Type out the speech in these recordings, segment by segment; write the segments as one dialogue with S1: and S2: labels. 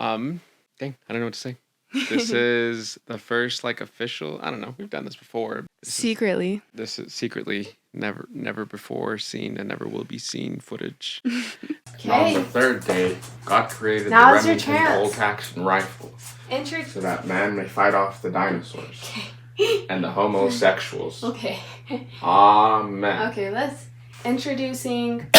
S1: Dang, I don't know what to say. This is the first official. I don't know. We've done this before.
S2: Secretly.
S1: This is secretly never before seen and never will be seen footage.
S3: On the third day, God created the Remington bolt-action rifle so that man may fight off the dinosaurs and the homosexuals.
S2: Okay.
S3: Amen.
S2: Okay, let's introducing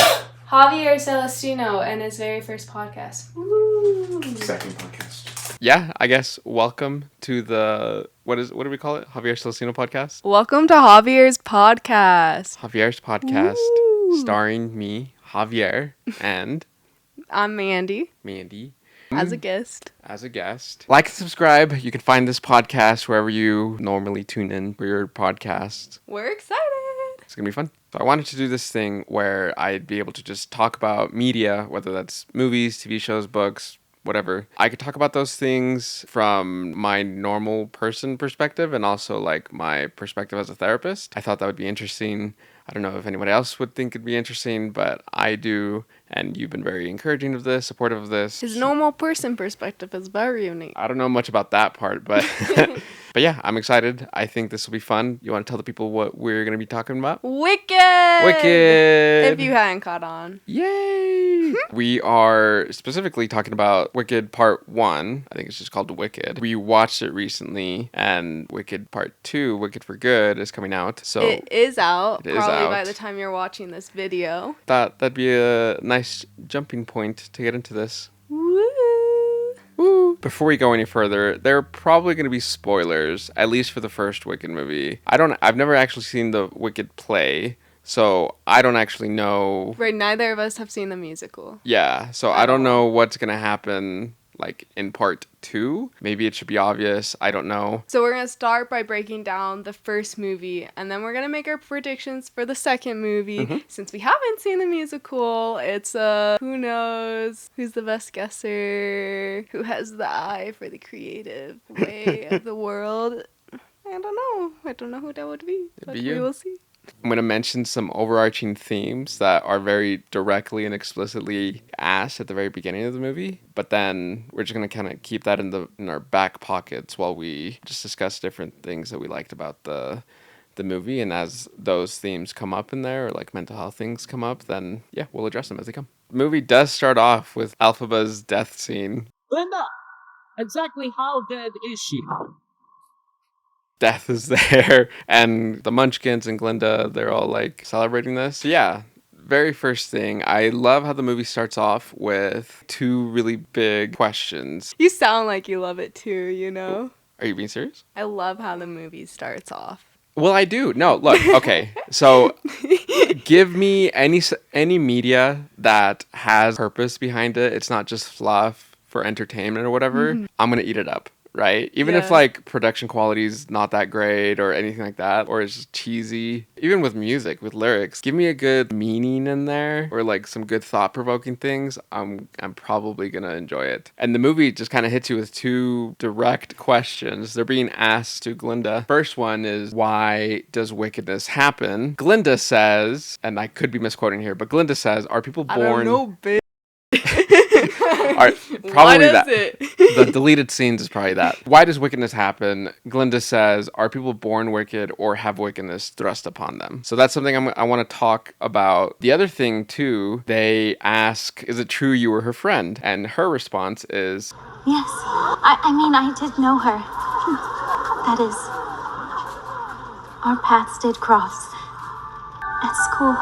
S2: Javier Celestino and his very first podcast. Woo!
S3: Second podcast.
S1: Yeah, I guess welcome to the what do we call it? Javier Celestino podcast?
S2: Welcome to Javier's podcast.
S1: Javier's podcast.
S2: Woo!
S1: Starring me, Javier, and
S2: I'm Mandy. As a guest.
S1: Like and subscribe. You can find this podcast wherever you normally tune in for your podcasts.
S2: We're excited.
S1: It's going to be fun. So I wanted to do this thing where I'd be able to just talk about media, whether that's movies, TV shows, books, whatever. I could talk about those things from my normal person perspective and also my perspective as a therapist. I thought that would be interesting. I don't know if anyone else would think it'd be interesting, but I do. And you've been very encouraging of this, supportive of this.
S2: His normal person perspective is very unique.
S1: I don't know much about that part, but but yeah, I'm excited. I think this will be fun. You want to tell the people what we're going to be talking about?
S2: Wicked! If you hadn't caught on.
S1: Yay! We are specifically talking about Wicked Part 1. I think it's just called Wicked. We watched it recently, and Wicked Part 2, Wicked for Good, is coming out. So
S2: it is out.
S1: It is
S2: probably
S1: out.
S2: By the time you're watching this video.
S1: That'd be a nice jumping point to get into this.
S2: Woo!
S1: Woo! Before we go any further, there are probably going to be spoilers, at least for the first Wicked movie. I've never actually seen the Wicked play, so I don't actually know.
S2: Right, neither of us have seen the musical.
S1: Yeah, so I don't know what's going to happen in part 2. Maybe it should be obvious. I don't know.
S2: So we're going to start by breaking down the first movie, and then we're going to make our predictions for the second movie. Mm-hmm. Since we haven't seen the musical, it's who knows who's the best guesser, who has the eye for the creative way of the world. I don't know who that would be, but we will see.
S1: I'm going to mention some overarching themes that are very directly and explicitly asked at the very beginning of the movie. But then we're just going to kind of keep that in our back pockets while we just discuss different things that we liked about the movie. And as those themes come up in there, or mental health things come up, then yeah, we'll address them as they come. The movie does start off with Elphaba's death scene.
S4: Glinda, exactly how dead is she?
S1: Death is there, and the Munchkins and Glinda, they're all celebrating this. So yeah, very first thing, I love how the movie starts off with two really big questions.
S2: You sound like you love it too, you know?
S1: Are you being serious?
S2: I love how the movie starts off.
S1: Well, I do. No, look, okay. So give me any media that has purpose behind it. It's not just fluff for entertainment or whatever. Mm-hmm. I'm going to eat it up. Right? Even if production quality is not that great or anything like that, or it's just cheesy. Even with music, with lyrics, give me a good meaning in there or some good thought-provoking things. I'm probably gonna enjoy it. And the movie just kind of hits you with two direct questions. They're being asked to Glinda. First one is, why does wickedness happen? Glinda says, and I could be misquoting here, but Glinda says, are people born...
S2: I don't know, bitch.
S1: Probably that. The deleted scenes is probably that. Why does wickedness happen? Glinda says, are people born wicked or have wickedness thrust upon them? So that's something I want to talk about. The other thing, too, they ask, is it true you were her friend? And her response is,
S5: yes. I did know her. That is, our paths did cross at school.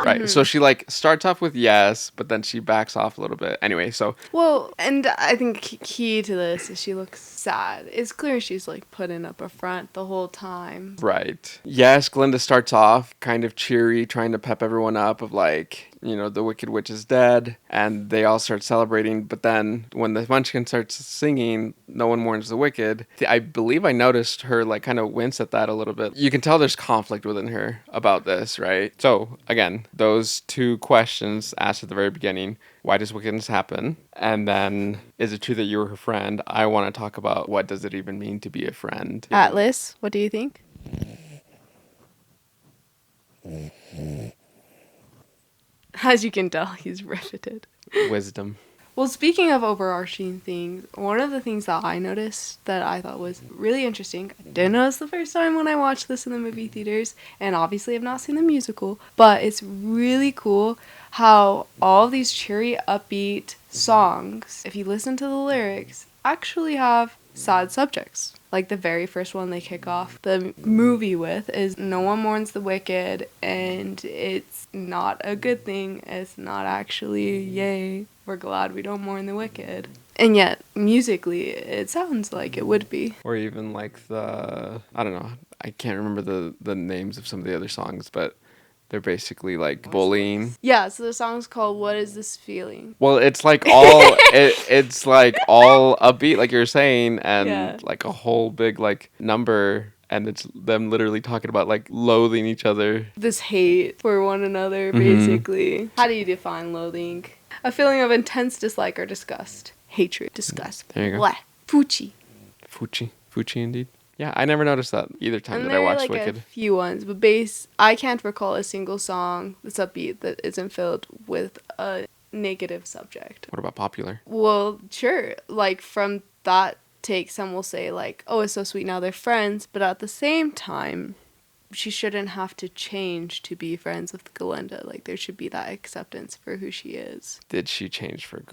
S1: Right. Mm-hmm. So she starts off with yes, but then she backs off a little bit. Anyway, so.
S2: Well, and I think key to this is she looks sad. It's clear she's putting up a front the whole time.
S1: Right. Yes, Glinda starts off kind of cheery, trying to pep everyone up of the Wicked Witch is dead, and they all start celebrating. But then when the Munchkin starts singing, no one mourns the wicked. I believe I noticed her kind of wince at that a little bit. You can tell there's conflict within her about this, right? So again, those two questions asked at the very beginning. Why does wickedness happen? And then, is it true that you were her friend? I want to talk about what does it even mean to be a friend.
S2: Atlas, what do you think? As you can tell, he's riveted.
S1: Wisdom.
S2: Well, speaking of overarching things, one of the things that I noticed that I thought was really interesting, I didn't notice the first time when I watched this in the movie theaters, and obviously I've not seen the musical, but it's really cool how all these cheery, upbeat songs, if you listen to the lyrics, actually have sad subjects. Like the very first one they kick off the movie with is "No one mourns the wicked," and it's not a good thing. It's not actually, yay, we're glad we don't mourn the wicked. And yet, musically, it sounds like it would be.
S1: Or even like I don't know, I can't remember the names of some of the other songs, but they're basically like bullying.
S2: Yeah, so the song's called "What Is This Feeling?"
S1: Well, it's like all it's like all upbeat, like you're saying, and
S2: Yeah.
S1: like a whole big like number, and it's them literally talking about like loathing each other.
S2: This hate for one another, basically. How do you define loathing? A feeling of intense dislike or disgust. Hatred. Disgust.
S1: There you go.
S2: What? Fuchi.
S1: Fuchi indeed. Yeah, I never noticed that either time
S2: And
S1: that
S2: there
S1: I
S2: are
S1: watched
S2: like
S1: Wicked.
S2: a few ones, but I can't recall a single song that's upbeat that isn't filled with a negative subject.
S1: What about Popular?
S2: Well, sure. Like from that take, some will say like, "Oh, it's so sweet now they're friends," but at the same time, she shouldn't have to change to be friends with Glinda. Like there should be that acceptance for who she is.
S1: Did she change for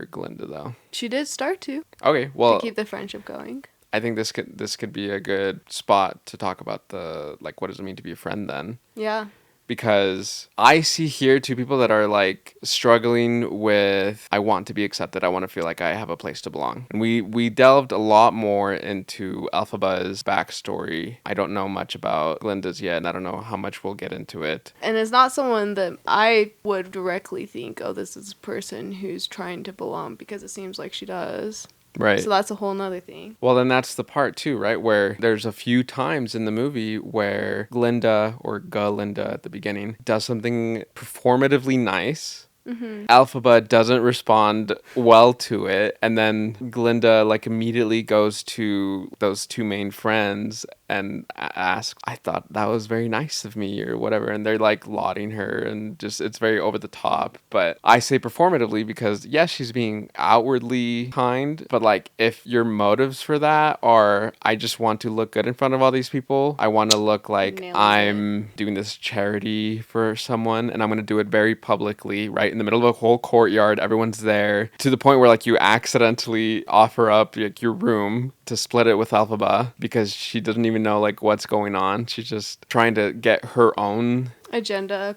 S1: Glinda though?
S2: She did start to
S1: Okay, well,
S2: keep the friendship going.
S1: I think this could be a good spot to talk about the like what does it mean to be a friend then?
S2: Yeah.
S1: Because I see here two people that are like struggling with I want to be accepted. I want to feel like I have a place to belong. And we delved a lot more into Elphaba's backstory. I don't know much about Glinda's yet, and I don't know how much we'll get into it.
S2: And it's not someone that I would directly think, oh, this is a person who's trying to belong, because it seems like she does.
S1: Right.
S2: So that's a whole nother thing.
S1: Well, then that's the part too, right? Where there's a few times in the movie where Glinda or Galinda at the beginning does something performatively nice. Elphaba doesn't respond well to it, and then Glinda like immediately goes to those two main friends and asks, "I thought that was very nice of me," or whatever, and they're like lauding her, and just it's very over the top. But I say performatively because yes, she's being outwardly kind, but like if your motives for that are I just want to look good in front of all these people, I want to look like
S2: Nails
S1: I'm doing this charity for someone, and I'm going to do it very publicly, right in the middle of a whole courtyard, everyone's there, to the point where like you accidentally offer up like your room to split it with Elphaba because she doesn't even know like what's going on. She's just trying to get her own
S2: Agenda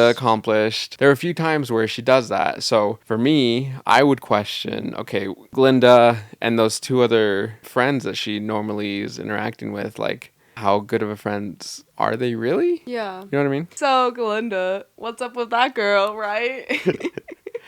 S1: accomplished. There are a few times where she does that. So for me, I would question, okay, Glinda and those two other friends that she normally is interacting with, like how good of a friends are they really?
S2: Yeah.
S1: You know what I mean?
S2: So, Glinda, what's up with that girl, right?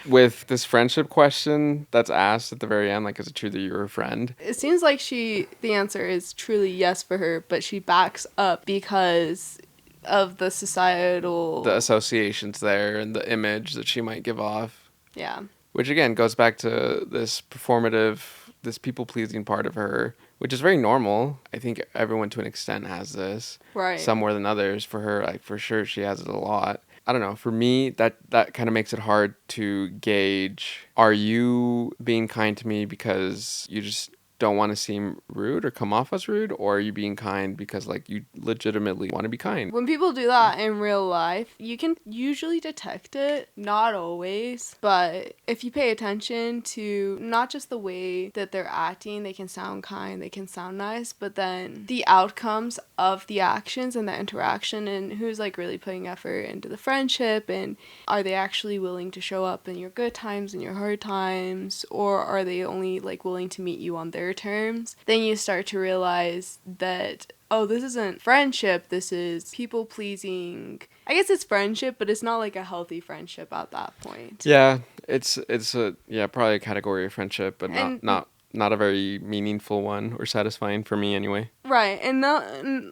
S1: With this friendship question that's asked at the very end, like, is it true that you're a friend?
S2: It seems like the answer is truly yes for her, but she backs up because of the societal...
S1: The associations there and the image that she might give off.
S2: Yeah.
S1: Which, again, goes back to this performative, this people-pleasing part of her, which is very normal. I think everyone to an extent has this.
S2: Right.
S1: Some more than others. For her, like, for sure, she has it a lot. I don't know. For me, that kind of makes it hard to gauge, are you being kind to me because you just don't want to seem rude or come off as rude, or are you being kind because like you legitimately want to be kind?
S2: When people do that in real life, you can usually detect it, not always, but if you pay attention to not just the way that they're acting, they can sound kind, they can sound nice, but then the outcomes of the actions and the interaction, and who's like really putting effort into the friendship, and are they actually willing to show up in your good times and your hard times, or are they only like willing to meet you on their terms, then you start to realize that, oh, this isn't friendship, this is people pleasing. I guess it's friendship, but it's not like a healthy friendship at that point.
S1: Yeah, it's probably a category of friendship, but not a very meaningful one or satisfying for me anyway.
S2: Right, and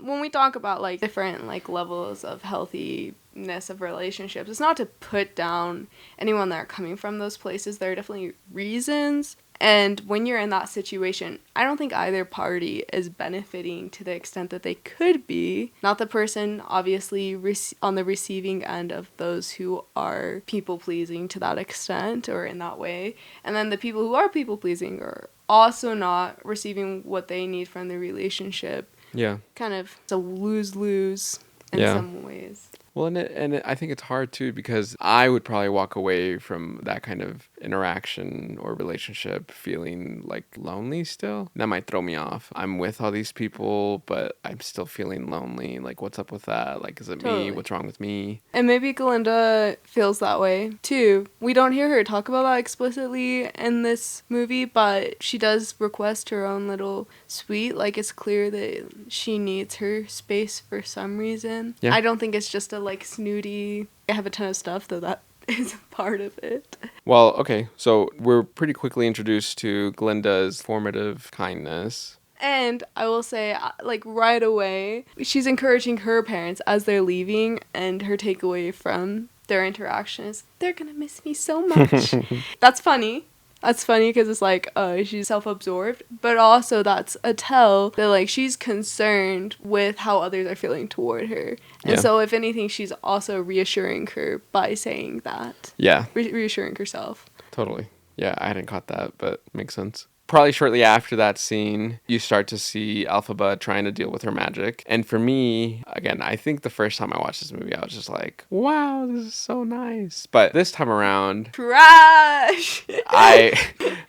S2: when we talk about like different like levels of healthiness of relationships, it's not to put down anyone that are coming from those places. There are definitely reasons, And when you're in that situation, I don't think either party is benefiting to the extent that they could be. Not the person, obviously, on the receiving end of those who are people-pleasing to that extent or in that way. And then the people who are people-pleasing are also not receiving what they need from the relationship.
S1: Yeah.
S2: Kind of a lose-lose in some ways.
S1: Well, I think it's hard too, because I would probably walk away from that kind of interaction or relationship feeling like lonely still. That might throw me off. I'm with all these people, but I'm still feeling lonely. Like, what's up with that? Like, is it me? What's wrong with me?
S2: And maybe Glinda feels that way too. We don't hear her talk about that explicitly in this movie, but she does request her own little suite. Like, it's clear that she needs her space for some reason. Yeah. I don't think it's just a like snooty, I have a ton of stuff, though that is a part of it.
S1: Well, okay, so we're pretty quickly introduced to Glinda's formative kindness.
S2: And I will say, like, right away, she's encouraging her parents as they're leaving, and her takeaway from their interaction is, they're gonna miss me so much. That's funny. That's funny because it's like, she's self-absorbed, but also that's a tell that, like, she's concerned with how others are feeling toward her. And so, if anything, she's also reassuring her by saying that.
S1: Yeah.
S2: Reassuring herself.
S1: Totally. Yeah, I hadn't caught that, but makes sense. Probably shortly after that scene, you start to see Elphaba trying to deal with her magic. And for me, again, I think the first time I watched this movie, I was just like, wow, this is so nice. But this time around...
S2: Trash!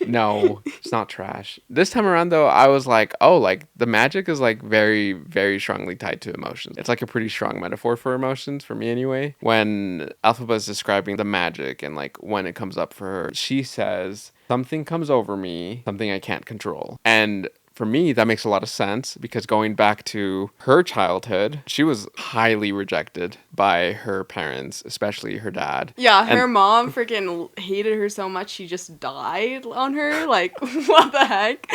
S1: No, it's not trash. This time around, though, I was like, oh, like, the magic is, like, very, very strongly tied to emotions. It's, like, a pretty strong metaphor for emotions, for me anyway. When Elphaba is describing the magic and, like, when it comes up for her, she says... something comes over me, something I can't control. And for me, that makes a lot of sense because going back to her childhood, she was highly rejected by her parents, especially her dad.
S2: Yeah, her mom freaking hated her so much she just died on her. Like, what the heck?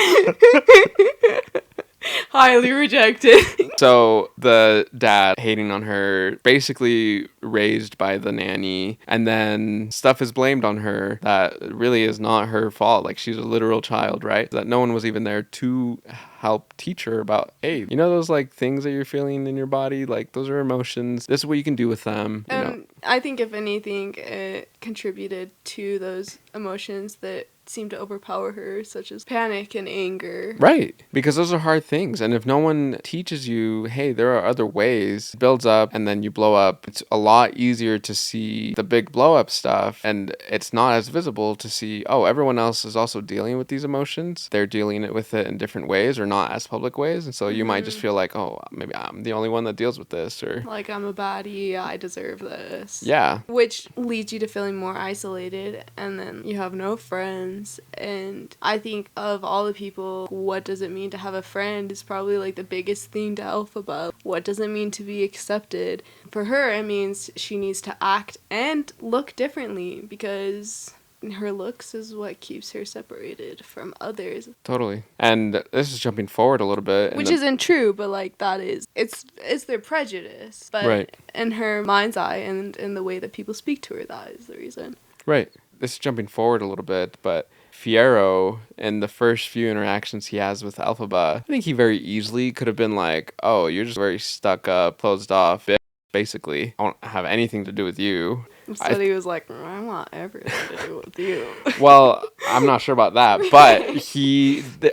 S2: Highly rejected.
S1: So the dad hating on her, basically raised by the nanny, and then stuff is blamed on her that really is not her fault. Like, she's a literal child, right? That no one was even there to help teach her about, hey, you know those like things that you're feeling in your body? Like, those are emotions. This is what you can do with them. You know?
S2: I think if anything, it contributed to those emotions that seem to overpower her, such as panic and anger.
S1: Right, because those are hard things. And if no one teaches you, hey, there are other ways, it builds up and then you blow up, it's a lot easier to see the big blow up stuff. And it's not as visible to see, oh, everyone else is also dealing with these emotions. They're dealing with it in different ways or not as public ways. And so you might just feel like, oh, maybe I'm the only one that deals with this, or
S2: like, I'm a baddie, I deserve this.
S1: Yeah.
S2: Which leads you to feeling more isolated, and then you have no friends. And I think of all the people, what does it mean to have a friend is probably like the biggest thing to Elphaba. What does it mean to be accepted? For her, it means she needs to act and look differently because her looks is what keeps her separated from others.
S1: Totally. And this is jumping forward a little bit.
S2: Which isn't true, but like that is, it's their prejudice. But
S1: right.
S2: In her mind's eye and in the way that people speak to her, that is the reason.
S1: Right. This is jumping forward a little bit, but Fiyero, in the first few interactions he has with Elphaba, I think he very easily could have been like, oh, you're just very stuck up, closed off, basically. I don't have anything to do with you.
S2: Instead he was like, I want everything to do with you.
S1: Well, I'm not sure about that, but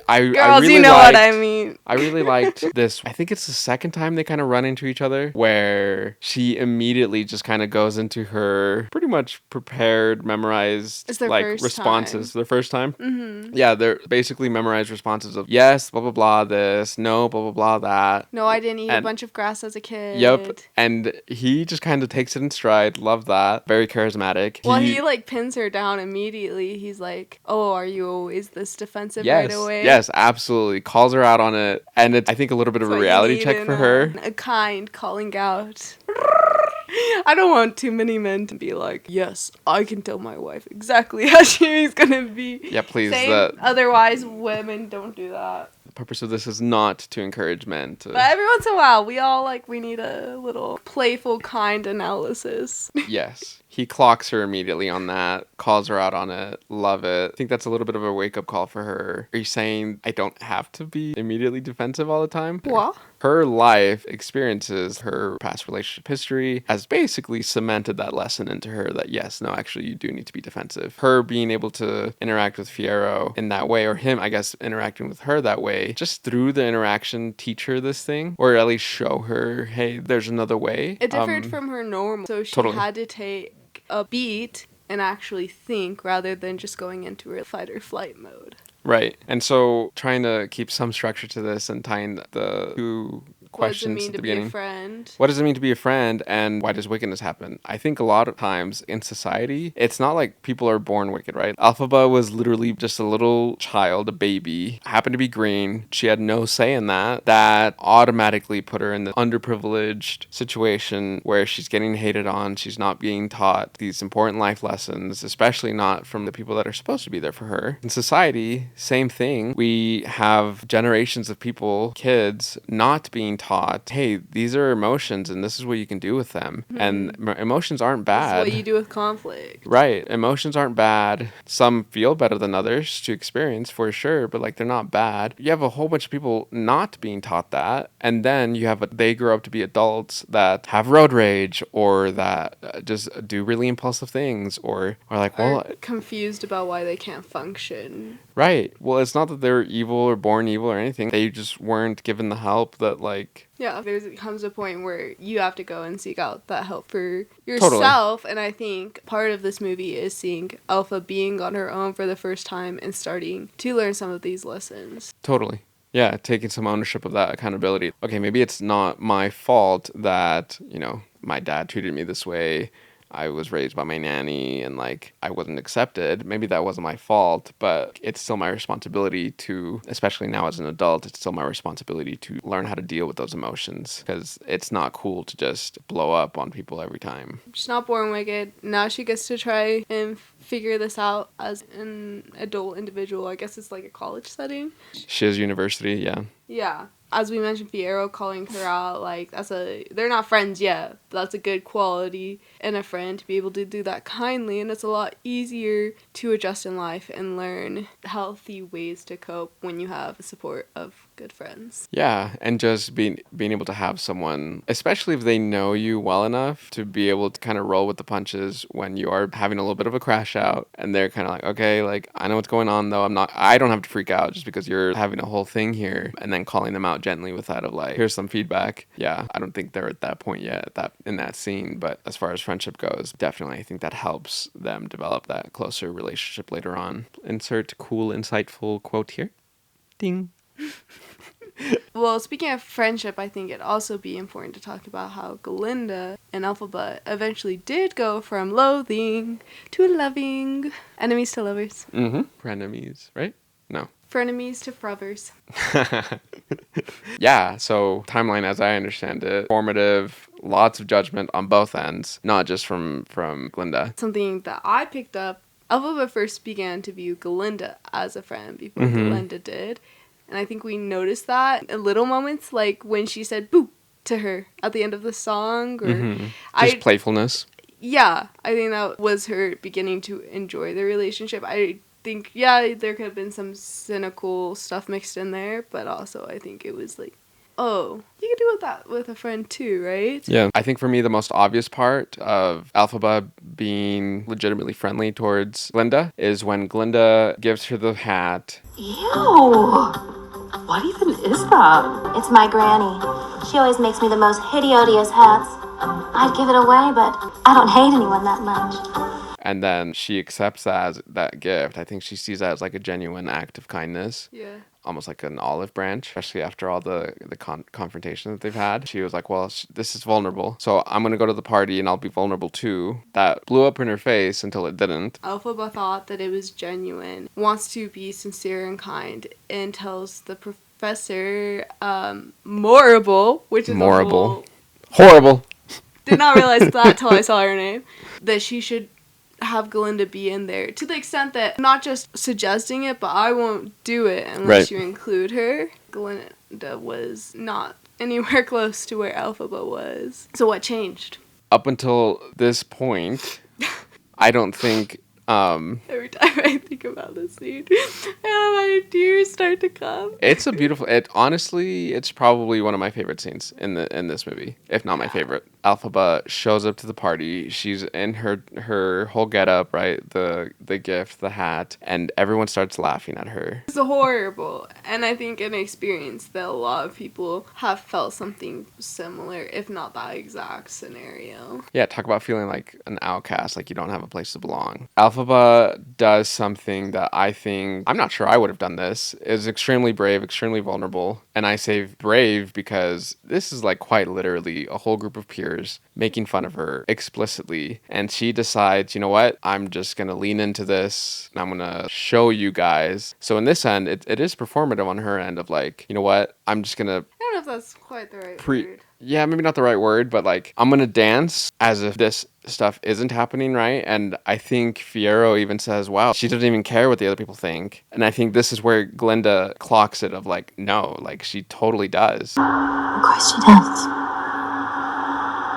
S1: I really
S2: you know what I mean.
S1: I really liked this. I think it's the second time they kind of run into each other, where she immediately just kind of goes into her pretty much prepared, memorized like responses. Their first time. Mm-hmm. Yeah, they're basically memorized responses of yes, blah blah blah, this, no, blah blah blah, that.
S2: No, I didn't eat a bunch of grass as a kid.
S1: Yep, and he just kind of takes it in stride. Love that. Very charismatic.
S2: Well, he like pins her down immediately. He's like, oh, are you always this defensive
S1: right
S2: away?
S1: Yes, absolutely. Calls her out on it. And it's, I think, a little bit of a reality check for her.
S2: A kind calling out. I don't want too many men to be like, yes, I can tell my wife exactly how she's going to be.
S1: Yeah, please.
S2: Otherwise, women don't do that.
S1: The purpose of this is not to encourage men to...
S2: But every once in a while, we all, we need a little playful, kind analysis.
S1: Yes. He clocks her immediately on that, calls her out on it, love it. I think that's a little bit of a wake-up call for her. Are you saying I don't have to be immediately defensive all the time?
S2: What?
S1: Her life experiences, her past relationship history has basically cemented that lesson into her that yes, no, actually you do need to be defensive. Her being able to interact with Fiyero in that way, or him, I guess, interacting with her that way, just through the interaction, teach her this thing, or at least show her, hey, there's another way.
S2: It differed from her normal, so she
S1: totally.
S2: had to take a beat and actually think rather than just going into her fight or flight mode.
S1: Right. And so trying to keep some structure to this and tying the two questions at the beginning.
S2: What does it mean to be a friend?
S1: What does it mean to be a friend, and why does wickedness happen? I think a lot of times in society, it's not like people are born wicked, right? Elphaba was literally just a little child, a baby, happened to be green. She had no say in that. That automatically put her in the underprivileged situation where she's getting hated on. She's not being taught these important life lessons, especially not from the people that are supposed to be there for her. In society, same thing. We have generations of people, kids, not being taught, hey, these are emotions and this is what you can do with them. Mm-hmm. And emotions aren't bad.
S2: That's what you do with conflict.
S1: Right. Emotions aren't bad. Some feel better than others to experience for sure, but like they're not bad. You have a whole bunch of people not being taught that. And then you have they grow up to be adults that have road rage or that just do really impulsive things or are like, well,
S2: confused about why they can't function.
S1: Right. Well, it's not that they're evil or born evil or anything. They just weren't given the help that, like...
S2: Yeah, there comes a point where you have to go and seek out that help for yourself. Totally. And I think part of this movie is seeing Alpha being on her own for the first time and starting to learn some of these lessons.
S1: Totally. Yeah, taking some ownership of that accountability. Okay, maybe it's not my fault that, my dad treated me this way. I was raised by my nanny and like I wasn't accepted. Maybe that wasn't my fault, but it's still my responsibility to, especially now as an adult, it's still my responsibility to learn how to deal with those emotions because it's not cool to just blow up on people every time.
S2: She's not born wicked. Now she gets to try and figure this out as an adult individual. I guess it's like a college setting.
S1: Shiz University, yeah.
S2: Yeah. As we mentioned, Fiyero calling her out, like, they're not friends yet. That's a good quality in a friend to be able to do that kindly, and it's a lot easier to adjust in life and learn healthy ways to cope when you have the support of good friends.
S1: Yeah, and just being able to have someone, especially if they know you well enough to be able to kind of roll with the punches when you are having a little bit of a crash out, and they're kind of like, okay, like, I know what's going on, though. I don't have to freak out just because you're having a whole thing here, and then calling them out gently with that of like, here's some feedback. Yeah, I don't think they're at that point yet in that scene, but as far as friendship goes, definitely I think that helps them develop that closer relationship later on. Insert cool, insightful quote here. Ding.
S2: Well, speaking of friendship, I think it'd also be important to talk about how Glinda and Elphaba eventually did go from loathing to loving. Enemies to lovers.
S1: Mm-hmm. Frenemies, right? No.
S2: Frenemies to frovers.
S1: Yeah, so timeline as I understand it, formative, lots of judgment on both ends, not just from Glinda.
S2: Something that I picked up, Elphaba first began to view Glinda as a friend before Glinda did. And I think we noticed that in little moments, like when she said boo to her at the end of the song. Or
S1: just playfulness.
S2: Yeah, I think that was her beginning to enjoy the relationship. I think, yeah, there could have been some cynical stuff mixed in there, but also I think it was like, oh, you could do that with a friend too, right?
S1: Yeah. I think for me, the most obvious part of Elphaba being legitimately friendly towards Glinda is when Glinda gives her the hat.
S5: Ew! What even is that? It's my granny. She always makes me the most hideous hats. I'd give it away, but I don't hate anyone that much.
S1: And then she accepts that as that gift. I think she sees that as like a genuine act of kindness.
S2: Yeah.
S1: Almost like an olive branch, especially after all the confrontation that they've had. She was like, well, this is vulnerable, so I'm going to go to the party and I'll be vulnerable too. That blew up in her face until it didn't.
S2: Elphaba thought that it was genuine, wants to be sincere and kind, and tells the professor, Morrible, which is
S1: horrible.
S2: Did not realize that till I saw her name, that she should have Glinda be in there, to the extent that not just suggesting it, but I won't do it unless you include her. Glinda was not anywhere close to where Elphaba was. So what changed?
S1: Up until this point, I don't think
S2: Every time I think about this scene, my tears start to come.
S1: it's a beautiful. Honestly, it's probably one of my favorite scenes in this movie, if not my favorite. Alphaba shows up to the party. She's in her whole getup, right? The gift, the hat, and everyone starts laughing at her.
S2: It's horrible, and I think an experience that a lot of people have felt something similar, if not that exact scenario.
S1: Yeah, talk about feeling like an outcast, like you don't have a place to belong. Alphaba does something that I think, I'm not sure I would have done this, is extremely brave, extremely vulnerable. And I say brave because this is like quite literally a whole group of peers making fun of her explicitly. And she decides, you know what, I'm just going to lean into this and I'm going to show you guys. So in this end, it is performative on her end of like, you know what, I'm just going to
S2: I don't know if that's quite the right word.
S1: yeah, maybe not the right word, but like I'm gonna dance as if this stuff isn't happening, right? And I think Fierro even says, wow, she doesn't even care what the other people think. And I think this is where Glinda clocks it of like, no, like she totally does.
S5: Of course she does.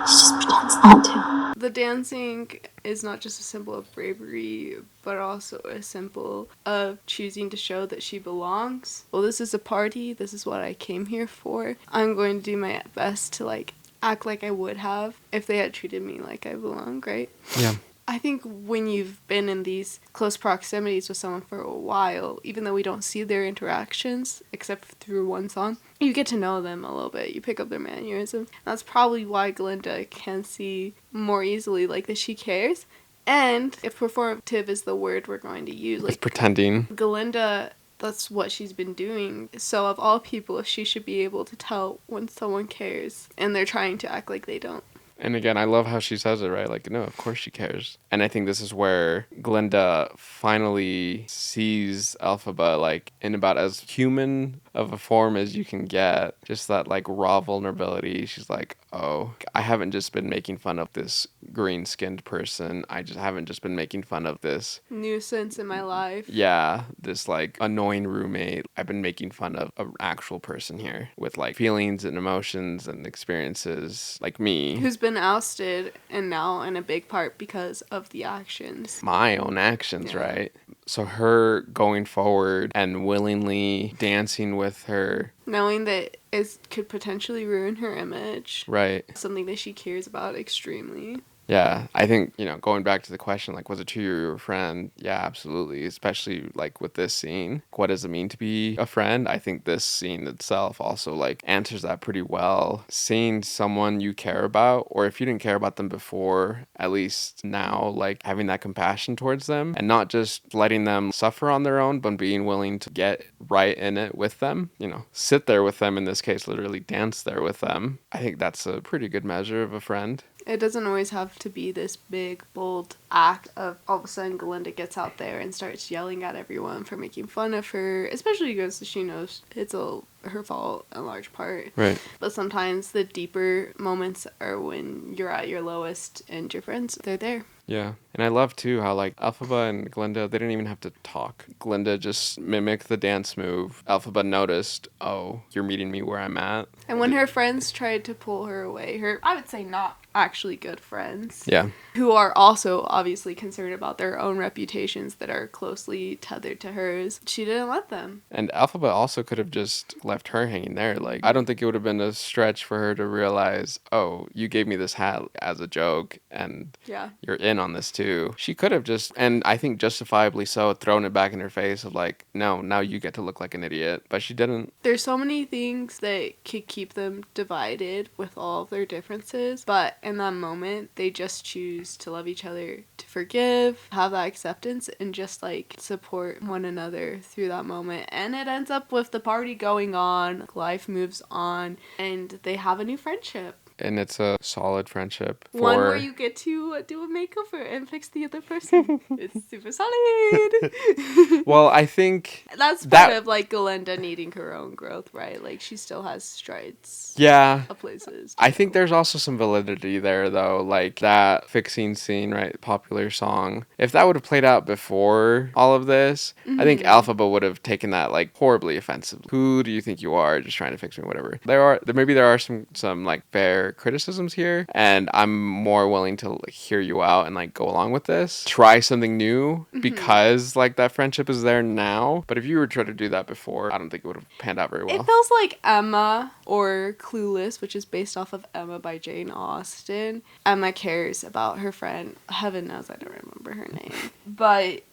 S5: She just pretends not to.
S2: The dancing is not just a symbol of bravery, but also a symbol of choosing to show that she belongs. Well, this is a party. This is what I came here for. I'm going to do my best to like act like I would have if they had treated me like I belong, right?
S1: Yeah.
S2: I think when you've been in these close proximities with someone for a while, even though we don't see their interactions except through one song, you get to know them a little bit. You pick up their mannerisms. That's probably why Glinda can see more easily like that she cares. And if performative is the word we're going to use, like
S1: Pretending.
S2: Glinda, that's what she's been doing. So of all people, she should be able to tell when someone cares and they're trying to act like they don't.
S1: And again, I love how she says it, right? Like, no, of course she cares. And I think this is where Glinda finally sees Elphaba, like, in about as human of a form as you can get. Just that, like, raw vulnerability. She's like, oh, I haven't just been making fun of this green-skinned person. I just haven't just been making fun of this
S2: nuisance in my life.
S1: Yeah, this, like, annoying roommate. I've been making fun of an actual person here with, like, feelings and emotions and experiences, like me.
S2: Who's been ousted and now in a big part because of the actions.
S1: My own actions, right? So her going forward and willingly dancing with her.
S2: Knowing that it could potentially ruin her image.
S1: Right.
S2: Something that she cares about extremely.
S1: Yeah, I think, going back to the question, like, was it true you were a friend? Yeah, absolutely. Especially, like, with this scene. What does it mean to be a friend? I think this scene itself also, like, answers that pretty well. Seeing someone you care about, or if you didn't care about them before, at least now, like, having that compassion towards them, and not just letting them suffer on their own, but being willing to get right in it with them. Sit there with them, in this case, literally dance there with them. I think that's a pretty good measure of a friend.
S2: It doesn't always have to be this big, bold act of all of a sudden Glinda gets out there and starts yelling at everyone for making fun of her, especially because she knows it's her fault in large part.
S1: Right.
S2: But sometimes the deeper moments are when you're at your lowest and your friends, they're there.
S1: Yeah. And I love, too, how, like, Elphaba and Glinda, they didn't even have to talk. Glinda just mimicked the dance move. Elphaba noticed, oh, you're meeting me where I'm at.
S2: And when her friends tried to pull her away, I would say not actually good friends.
S1: Yeah.
S2: Who are also obviously concerned about their own reputations that are closely tethered to hers, she didn't let them.
S1: And Elphaba also could have just left her hanging there. Like, I don't think it would have been a stretch for her to realize, oh, you gave me this hat as a joke, and you're in on this too. She could have just, and I think justifiably so, thrown it back in her face of like, no, now you get to look like an idiot. But she didn't.
S2: There's so many things that could keep them divided with all of their differences, but in that moment, they just choose to love each other, to forgive, have that acceptance, and just like support one another through that moment. And it ends up with the party going on, life moves on, and they have a new friendship.
S1: And it's a solid friendship.
S2: One where you get to do a makeover and fix the other person. It's super solid.
S1: Well, I think
S2: that's part of like Glinda needing her own growth, right? Like she still has strides.
S1: Yeah.
S2: Of places.
S1: I think there's also some validity there, though. Like that fixing scene, right? Popular song. If that would have played out before all of this, I think Elphaba would have taken that like horribly offensively. Who do you think you are? Just trying to fix me, whatever. There are some like fair their criticisms here, and I'm more willing to like, hear you out and like go along with this. Try something new because like that friendship is there now. But if you were trying to do that before, I don't think it would have panned out very well.
S2: It feels like Emma or Clueless, which is based off of Emma by Jane Austen. Emma cares about her friend. Heaven knows I don't remember her name. But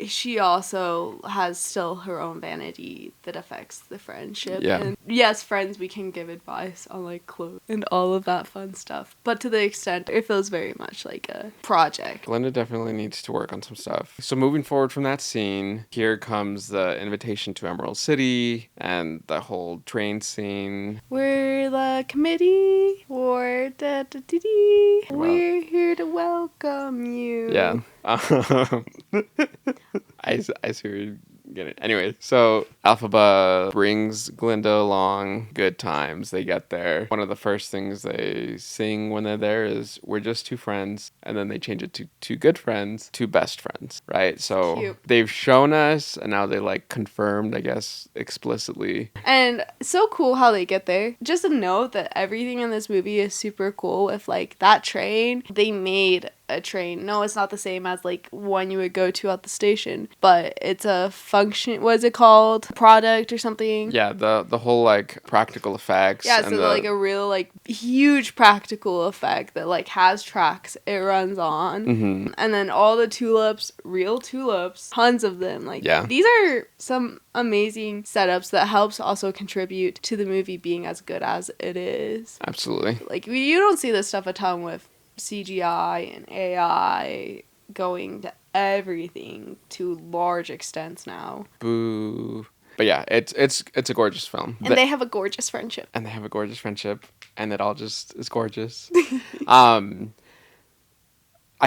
S2: she also has still her own vanity that affects the friendship.
S1: Yeah.
S2: And yes, friends, we can give advice on like clothes and all of that fun stuff. But to the extent, it feels very much like a project.
S1: Glinda definitely needs to work on some stuff. So moving forward from that scene, here comes the invitation to Emerald City and the whole train scene.
S2: We're the committee. We're We're here to welcome you.
S1: Yeah. I see where you're getting. Anyway, so Elphaba brings Glinda along. Good times. They get there. One of the first things they sing when they're there is "We're just two friends," and then they change it to "two good friends, two best friends." Right? So
S2: Cute.
S1: they've shown us, and now they like confirmed, I guess, explicitly.
S2: And so cool how they get there. Just a note that everything in this movie is super cool. With like that train, they made a train. No, it's not the same as like one you would go to at the station, but it's a function. What is it called? Product or something?
S1: Yeah, the whole like practical effects.
S2: Yeah,
S1: and
S2: so like a real like huge practical effect that like has tracks it runs on, and then all the tulips, real tulips, tons of them. Like these are some amazing setups that helps also contribute to the movie being as good as it is.
S1: Absolutely.
S2: Like you don't see this stuff a ton with CGI and AI going to everything to large extents now.
S1: Boo. But yeah, it's a gorgeous film.
S2: And they have a gorgeous friendship.
S1: And it all just is gorgeous. I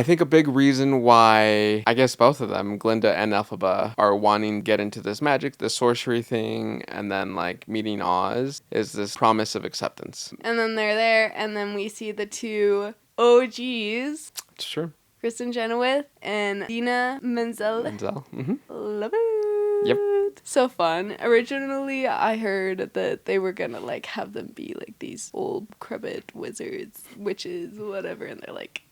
S1: think a big reason why, I guess both of them, Glinda and Elphaba, are wanting to get into this magic, this sorcery thing, and then like meeting Oz, is this promise of acceptance.
S2: And then they're there, and then we see the two OGs.
S1: Sure.
S2: Kristen Chenoweth and Dina Menzel.
S1: Mm-hmm.
S2: Love it.
S1: Yep.
S2: So fun. Originally, I heard that they were gonna like have them be like these old decrepit wizards, witches, whatever, and they're like,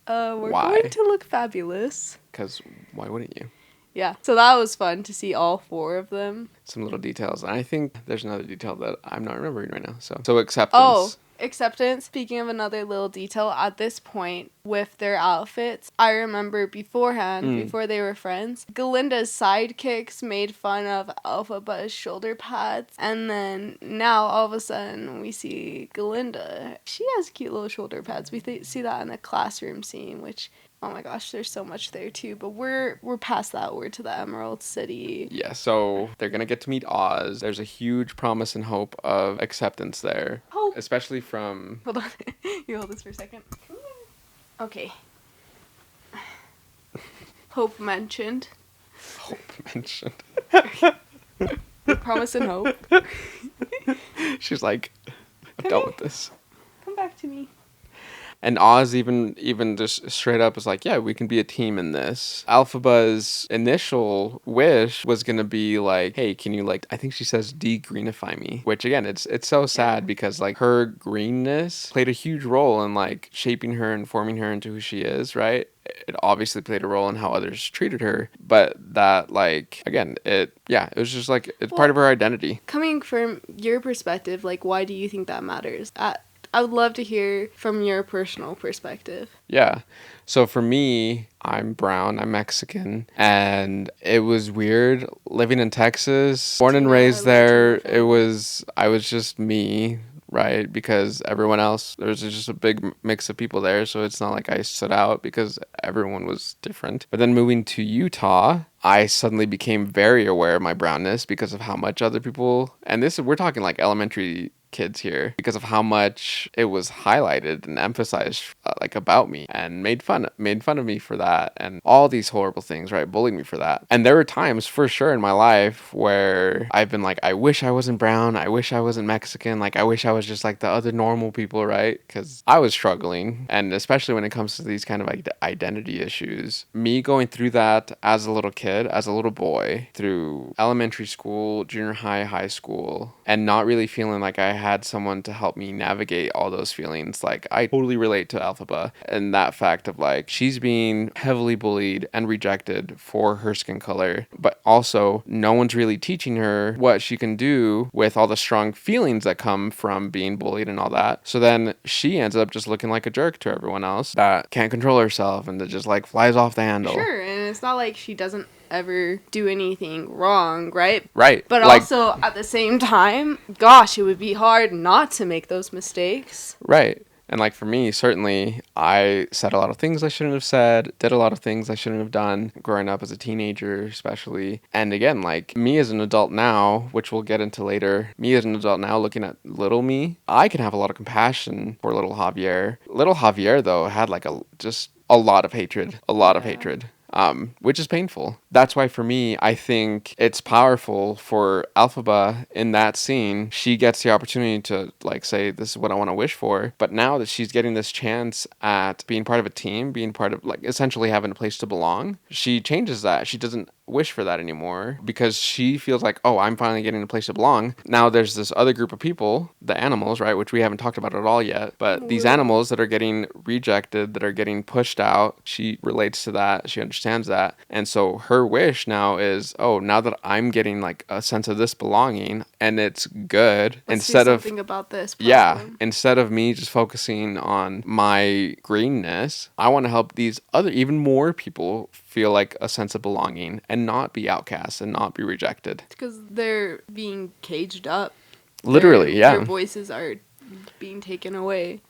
S2: we're going to look fabulous.
S1: Because why wouldn't you?
S2: Yeah, so that was fun to see all four of them.
S1: Some little details. And I think there's another detail that I'm not remembering right now. So acceptance.
S2: Oh, acceptance. Speaking of another little detail, at this point with their outfits, I remember beforehand, before they were friends, Galinda's sidekicks made fun of Elphaba's shoulder pads, and then now all of a sudden we see Galinda. She has cute little shoulder pads. We see that in the classroom scene, which, oh my gosh, there's so much there too. But we're past that. We're to the Emerald City.
S1: Yeah, so they're gonna get to meet Oz. There's a huge promise and hope of acceptance there.
S2: Hope.
S1: Especially from...
S2: Hold on. You hold this for a second. Okay. Hope mentioned. Promise and hope.
S1: She's like, I'm done with this.
S2: Come back to me.
S1: And Oz even just straight up was like, yeah, we can be a team in this. Elphaba's initial wish was going to be like, hey, can you like, I think she says de-greenify me, which again, it's so sad because like her greenness played a huge role in like shaping her and forming her into who she is, right? It obviously played a role in how others treated her, but that like, again, it was just like, it's part of her identity.
S2: Coming from your perspective, like, why do you think that matters? I would love to hear from your personal perspective.
S1: Yeah. So for me, I'm brown, I'm Mexican, and it was weird living in Texas. Born and raised there, I was just me, right? Because everyone else, there was just a big mix of people there, so it's not like I stood out because everyone was different. But then moving to Utah, I suddenly became very aware of my brownness because of how much other people, and we're talking like elementary kids here, because of how much it was highlighted and emphasized like about me, and made fun of me for that, and all these horrible things, right? Bullied me for that. And there were times for sure in my life where I've been like, I wish I wasn't brown, I wish I wasn't Mexican, like I wish I was just like the other normal people, right? Because I was struggling, and especially when it comes to these kind of like identity issues, me going through that as a little kid, as a little boy, through elementary school, junior high, high school, and not really feeling like I had someone to help me navigate all those feelings. Like, I totally relate to Alphaba and that fact of like, she's being heavily bullied and rejected for her skin color, but also no one's really teaching her what she can do with all the strong feelings that come from being bullied and all that. So then she ends up just looking like a jerk to everyone else that can't control herself and that just like flies off the handle.
S2: Sure, and it's not like she doesn't ever do anything wrong, right?
S1: Right.
S2: But
S1: like,
S2: also at the same time, gosh, it would be hard not to make those mistakes.
S1: Right. And like for me, certainly, I said a lot of things I shouldn't have said, did a lot of things I shouldn't have done growing up as a teenager, especially. And again, like me as an adult now, which we'll get into later, me as an adult now looking at little me, I can have a lot of compassion for little Javier. Little Javier, though, had like just a lot of hatred, which is painful. That's why for me, I think it's powerful for Alphaba in that scene. She gets the opportunity to like say, this is what I want to wish for. But now that she's getting this chance at being part of a team, being part of like essentially having a place to belong, she changes that. She doesn't wish for that anymore because she feels like, oh, I'm finally getting a place to belong. Now there's this other group of people, the animals, right, which we haven't talked about at all yet, but these animals that are getting rejected, that are getting pushed out, she relates to that, she understands that, and so her wish now is, oh, now that I'm getting like a sense of this belonging and it's good,
S2: Let's do something about this problem.
S1: Yeah, instead of me just focusing on my greenness, I want to help these other even more people feel like a sense of belonging and not be outcast and not be rejected.
S2: Because they're being caged up.
S1: Literally,
S2: Their voices are being taken away.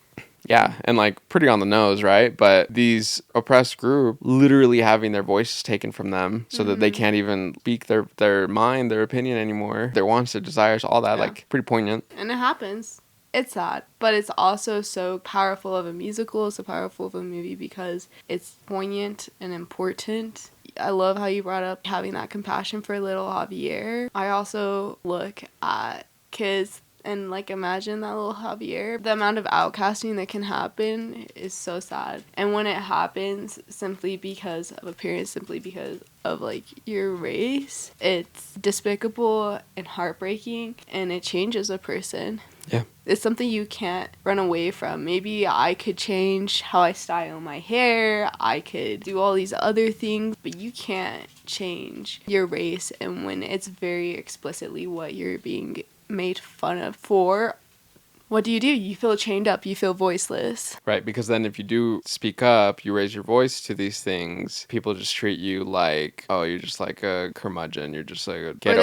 S1: Yeah, and like pretty on the nose, right? But these oppressed group literally having their voices taken from them so that they can't even speak their mind, their opinion anymore, their wants, their desires, all that, like pretty poignant.
S2: And it happens. It's sad, but it's also so powerful of a musical, so powerful of a movie because it's poignant and important. I love how you brought up having that compassion for little Javier. I also look at kids and like imagine that little Javier. The amount of outcasting that can happen is so sad. And when it happens simply because of appearance, simply because of like your race, it's despicable and heartbreaking and it changes a person.
S1: Yeah.
S2: It's something you can't run away from. Maybe I could change how I style my hair. I could do all these other things, but you can't change your race. And when it's very explicitly what you're being made fun of for, what do? You feel chained up. You feel voiceless.
S1: Right, because then if you do speak up, you raise your voice to these things, people just treat you like, oh, you're just like a curmudgeon. You're just like
S2: get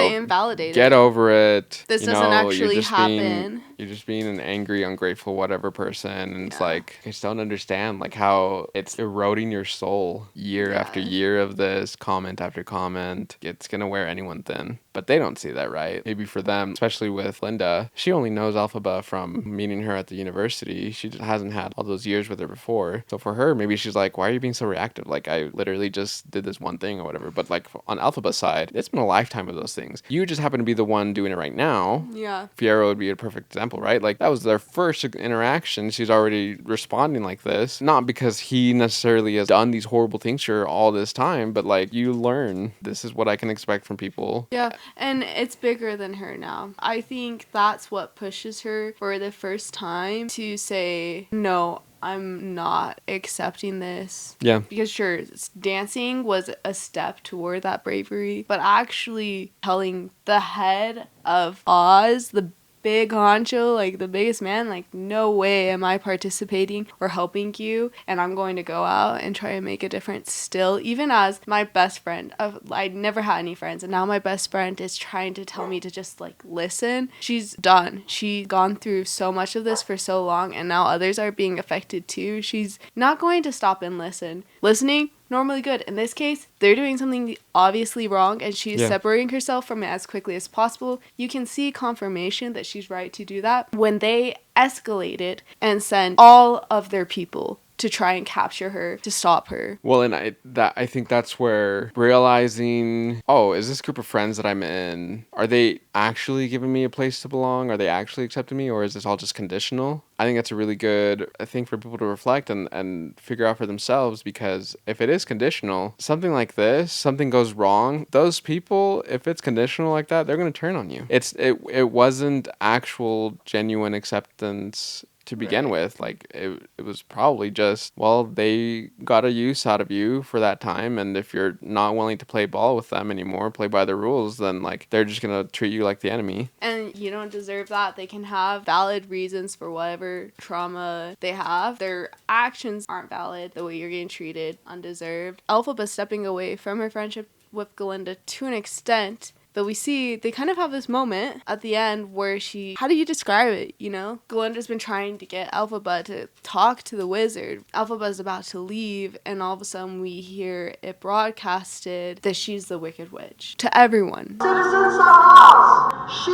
S1: over it.
S2: This doesn't actually happen.
S1: You're just being an angry, ungrateful, whatever person. And it's like, I just don't understand like how it's eroding your soul year after year of this, comment after comment. It's going to wear anyone thin. But they don't see that, right? Maybe for them, especially with Linda, she only knows Alphaba from meeting her at the university. She hasn't had all those years with her before. So for her, maybe she's like, why are you being so reactive? Like, I literally just did this one thing or whatever. But like on Alphaba's side, it's been a lifetime of those things. You just happen to be the one doing it right now.
S2: Yeah.
S1: Fierro would be a perfect example, right? Like that was their first interaction. She's already responding like this. Not because he necessarily has done these horrible things to her all this time, but like you learn this is what I can expect from people.
S2: Yeah. And it's bigger than her now. I think that's what pushes her for the first time to say, no, I'm not accepting this.
S1: Yeah.
S2: Because sure, dancing was a step toward that bravery, but actually telling the head of Oz, the big honcho, like the biggest man, like no way am I participating or helping you, and I'm going to go out and try and make a difference still, even as my best friend. I never had any friends, and now my best friend is trying to tell me to just like listen. She's done. She's gone through so much of this for so long, and now others are being affected too. She's not going to stop and listen. Listening, normally good. In this case, they're doing something obviously wrong and she's separating herself from it as quickly as possible. You can see confirmation that she's right to do that when they escalated and sent all of their people to to try and capture her, to stop her.
S1: Well, and I think that's where realizing, oh, is this group of friends that I'm in, are they actually giving me a place to belong? Are they actually accepting me, or is this all just conditional? I think that's a really good thing for people to reflect and figure out for themselves, because if it is conditional, something like this, something goes wrong, those people, if it's conditional like that, they're going to turn on you. It wasn't actual genuine acceptance to begin with. Like it was probably just, well, they got a use out of you for that time, and if you're not willing to play ball with them anymore, play by the rules, then like they're just gonna treat you like the enemy.
S2: And you don't deserve that. They can have valid reasons for whatever trauma they have. Their actions aren't valid. The way you're getting treated, undeserved. Elphaba stepping away from her friendship with Glenda to an extent. But we see they kind of have this moment at the end where how do you describe it, you know? Glenda's been trying to get Elphaba to talk to the wizard. Elphaba's about to leave, and all of a sudden we hear it broadcasted that she's the Wicked Witch to everyone.
S6: Citizens of Oz, she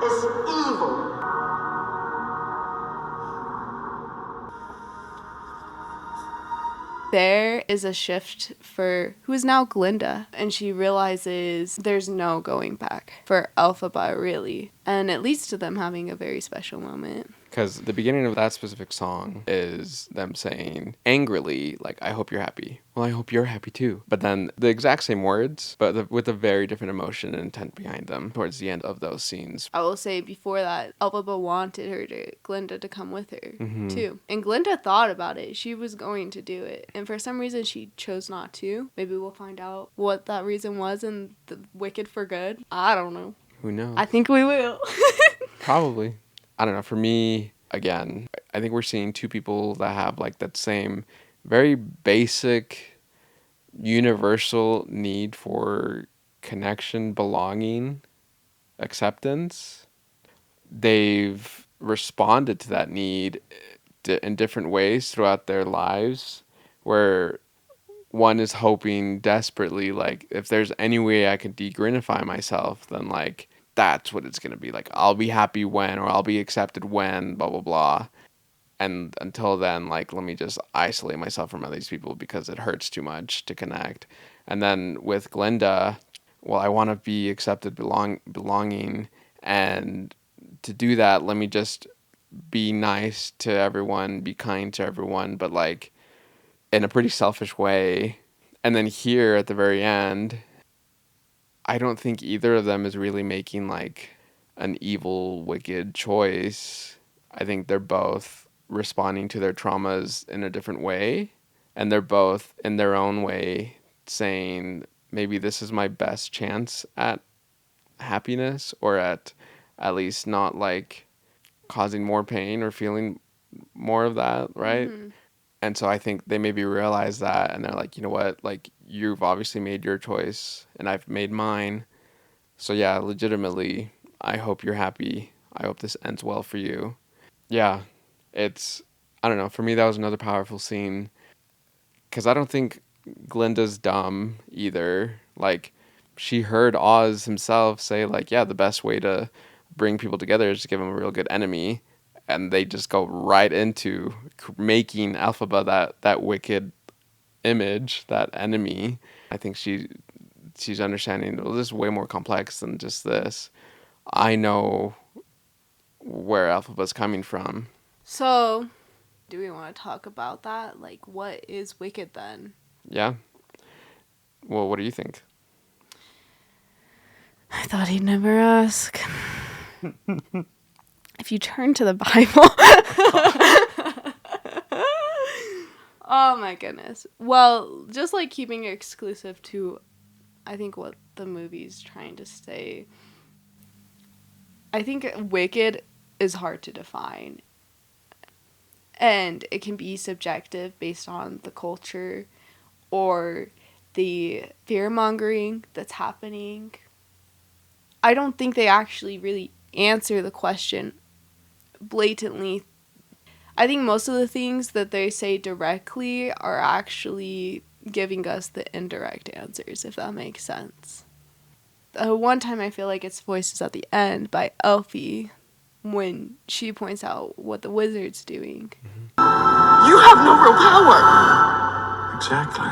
S6: is evil.
S2: There is a shift for who is now Glenda, and she realizes there's no going back for Elphaba, really. And it leads to them having a very special moment.
S1: Because the beginning of that specific song is them saying angrily, like, I hope you're happy. Well, I hope you're happy too. But then the exact same words, but with a very different emotion and intent behind them towards the end of those scenes.
S2: I will say before that, Elphaba wanted Glenda to come with her too. And Glenda thought about it. She was going to do it. And for some reason, she chose not to. Maybe we'll find out what that reason was in the Wicked for Good. I don't know.
S1: Who knows?
S2: I think we will.
S1: Probably. I don't know. For me, again, I think we're seeing two people that have like that same very basic, universal need for connection, belonging, acceptance. They've responded to that need in different ways throughout their lives, where one is hoping desperately, like, if there's any way I can degrinify myself, then like that's what it's going to be. Like, I'll be happy when, or I'll be accepted when, blah, blah, blah. And until then, like, let me just isolate myself from all these people because it hurts too much to connect. And then with Glenda, well, I want to be accepted, belonging. And to do that, let me just be nice to everyone, be kind to everyone, but like in a pretty selfish way. And then here at the very end, I don't think either of them is really making like an evil, wicked choice. I think they're both responding to their traumas in a different way. And they're both in their own way saying, maybe this is my best chance at happiness, or at least not like causing more pain or feeling more of that, right? Mm-hmm. And so I think they maybe realize that, and they're like, you know what, like, you've obviously made your choice and I've made mine. So yeah, legitimately, I hope you're happy. I hope this ends well for you. Yeah, I don't know, for me that was another powerful scene, because I don't think Glinda's dumb either. Like, she heard Oz himself say, like, yeah, the best way to bring people together is to give them a real good enemy. And they just go right into making Elphaba that wicked image, that enemy. I think she's understanding, well, this is way more complex than just this. I know where Elphaba's coming from.
S2: So, do we want to talk about that? Like, what is wicked then? Yeah.
S1: Well, what do you think?
S2: I thought he'd never ask. If you turn to the Bible. Oh my goodness. Well, just like keeping it exclusive to, I think, what the movie's trying to say. I think wicked is hard to define. And it can be subjective based on the culture or the fear-mongering that's happening. I don't think they actually really answer the question blatantly. I think most of the things that they say directly are actually giving us the indirect answers, if that makes sense. One time I feel like it's voiced at the end by Elfie when she points out what the wizard's doing.
S6: She You have no real power. Exactly.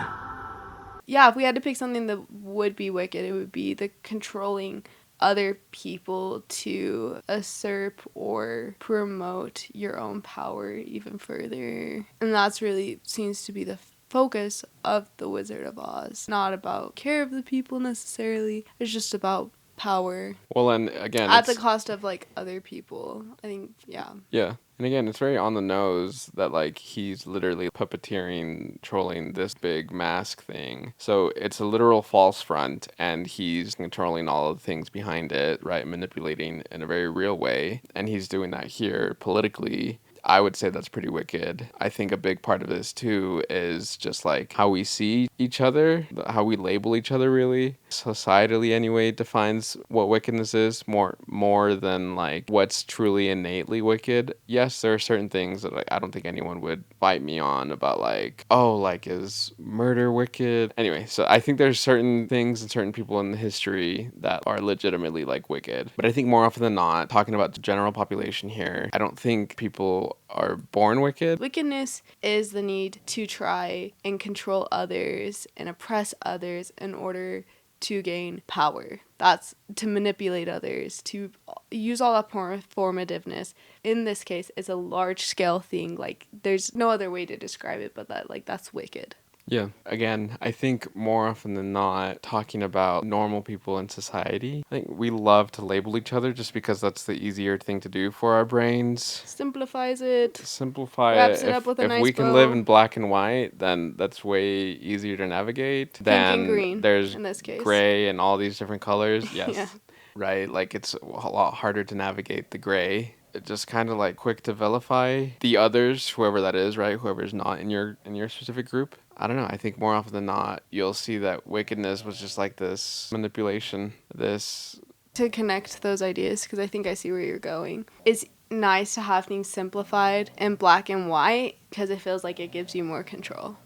S2: Yeah, if we had to pick something that would be wicked, it would be the controlling other people to usurp or promote your own power even further. And that's really seems to be the focus of the Wizard of Oz. Not about care of the people necessarily. It's just about power.
S1: Well, and again,
S2: at the cost of like other people. I think, yeah.
S1: Yeah. And again, it's very on the nose that like he's literally puppeteering, trolling this big mask thing. So it's a literal false front, and he's controlling all of the things behind it, right? Manipulating in a very real way. And he's doing that here politically. I would say that's pretty wicked. I think a big part of this too is just like how we see each other, how we label each other really. Societally anyway defines what wickedness is more than like what's truly innately wicked. Yes, there are certain things that like I don't think anyone would fight me on about like, oh, like is murder wicked? Anyway, so I think there's certain things and certain people in history that are legitimately like wicked. But I think more often than not, talking about the general population here, I don't think people are born wicked.
S2: Wickedness is the need to try and control others and oppress others in order to gain power. That's to manipulate others, to use all that performativeness. In this case, it's a large scale thing. Like there's no other way to describe it but that like that's wicked.
S1: Yeah. Again, I think more often than not, talking about normal people in society, I think we love to label each other just because that's the easier thing to do for our brains.
S2: Simplifies it.
S1: Simplify
S2: Wraps
S1: it.
S2: it up with a nice
S1: if we can
S2: bow.
S1: live in black and white, then that's way easier to navigate.
S2: Pink
S1: than
S2: and green,
S1: there's
S2: in this case.
S1: gray and all these different colors. Yes.
S2: Yeah.
S1: Right? Like it's a lot harder to navigate the gray. It just kind of like quick to vilify the others, whoever that is, right? Whoever's not in your specific group. I don't know. I think more often than not, you'll see that wickedness was just like this manipulation, this...
S2: To connect those ideas, because I think I see where you're going. It's nice to have things simplified in black and white, because it feels like it gives you more control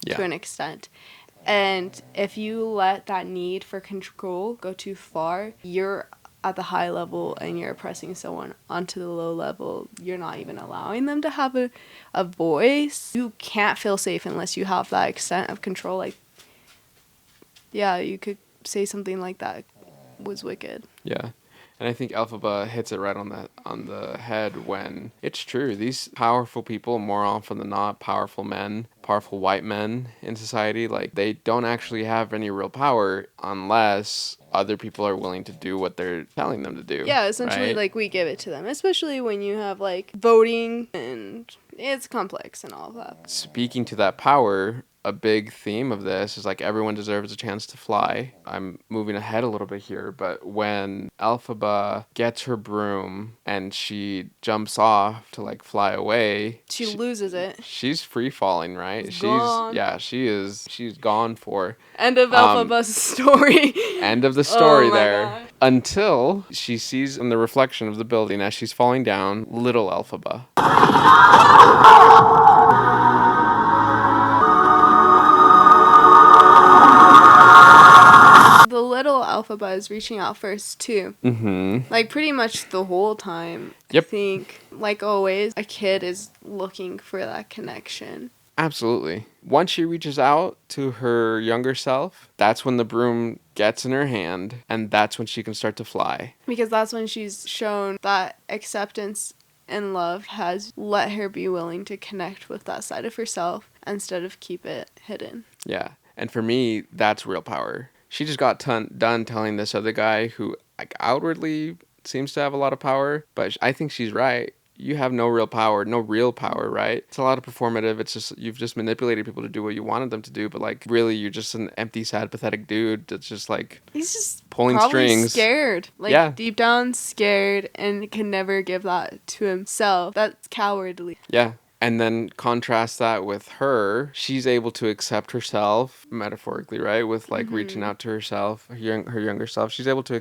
S2: to an extent. And if you let that need for control go too far, you're at the high level and you're oppressing someone onto the low level. You're not even allowing them to have a voice. You can't feel safe unless you have that extent of control. Like, yeah, you could say something like that was wicked.
S1: Yeah. And I think Elphaba hits it right on the head when it's true. These powerful people, more often than not, powerful men, powerful white men in society, like they don't actually have any real power unless other people are willing to do what they're telling them to do.
S2: Yeah, essentially,
S1: right?
S2: like we give it to them, especially when you have like voting and it's complex and all of that.
S1: Speaking to that power, a big theme of this is like everyone deserves a chance to fly. I'm moving ahead a little bit here, but when Elphaba gets her broom and she jumps off to like fly away,
S2: she loses it.
S1: She's free falling, right?
S2: It's gone.
S1: She's gone for.
S2: End of Elphaba's story.
S1: End of the story there.
S2: God.
S1: Until she sees in the reflection of the building as she's falling down, little Elphaba.
S2: The little Elphaba is reaching out first too.
S1: Mm-hmm.
S2: Like pretty much the whole time.
S1: Yep.
S2: I think, like always, a kid is looking for that connection.
S1: Absolutely. Once she reaches out to her younger self, that's when the broom gets in her hand, and that's when she can start to fly.
S2: Because that's when she's shown that acceptance and love has let her be willing to connect with that side of herself instead of keep it hidden.
S1: Yeah. And for me, that's real power. She just got done telling this other guy who like outwardly seems to have a lot of power, but I think she's right. You have no real power, right? It's a lot of performative. It's just, you've just manipulated people to do what you wanted them to do, but like really you're just an empty, sad, pathetic dude that's just like
S2: he's just
S1: pulling
S2: probably
S1: strings.
S2: Scared. Like
S1: yeah.
S2: Deep down scared and can never give that to himself. That's cowardly.
S1: Yeah. And then contrast that with her. She's able to accept herself, metaphorically, right? With like reaching out to herself, her younger self. She's able to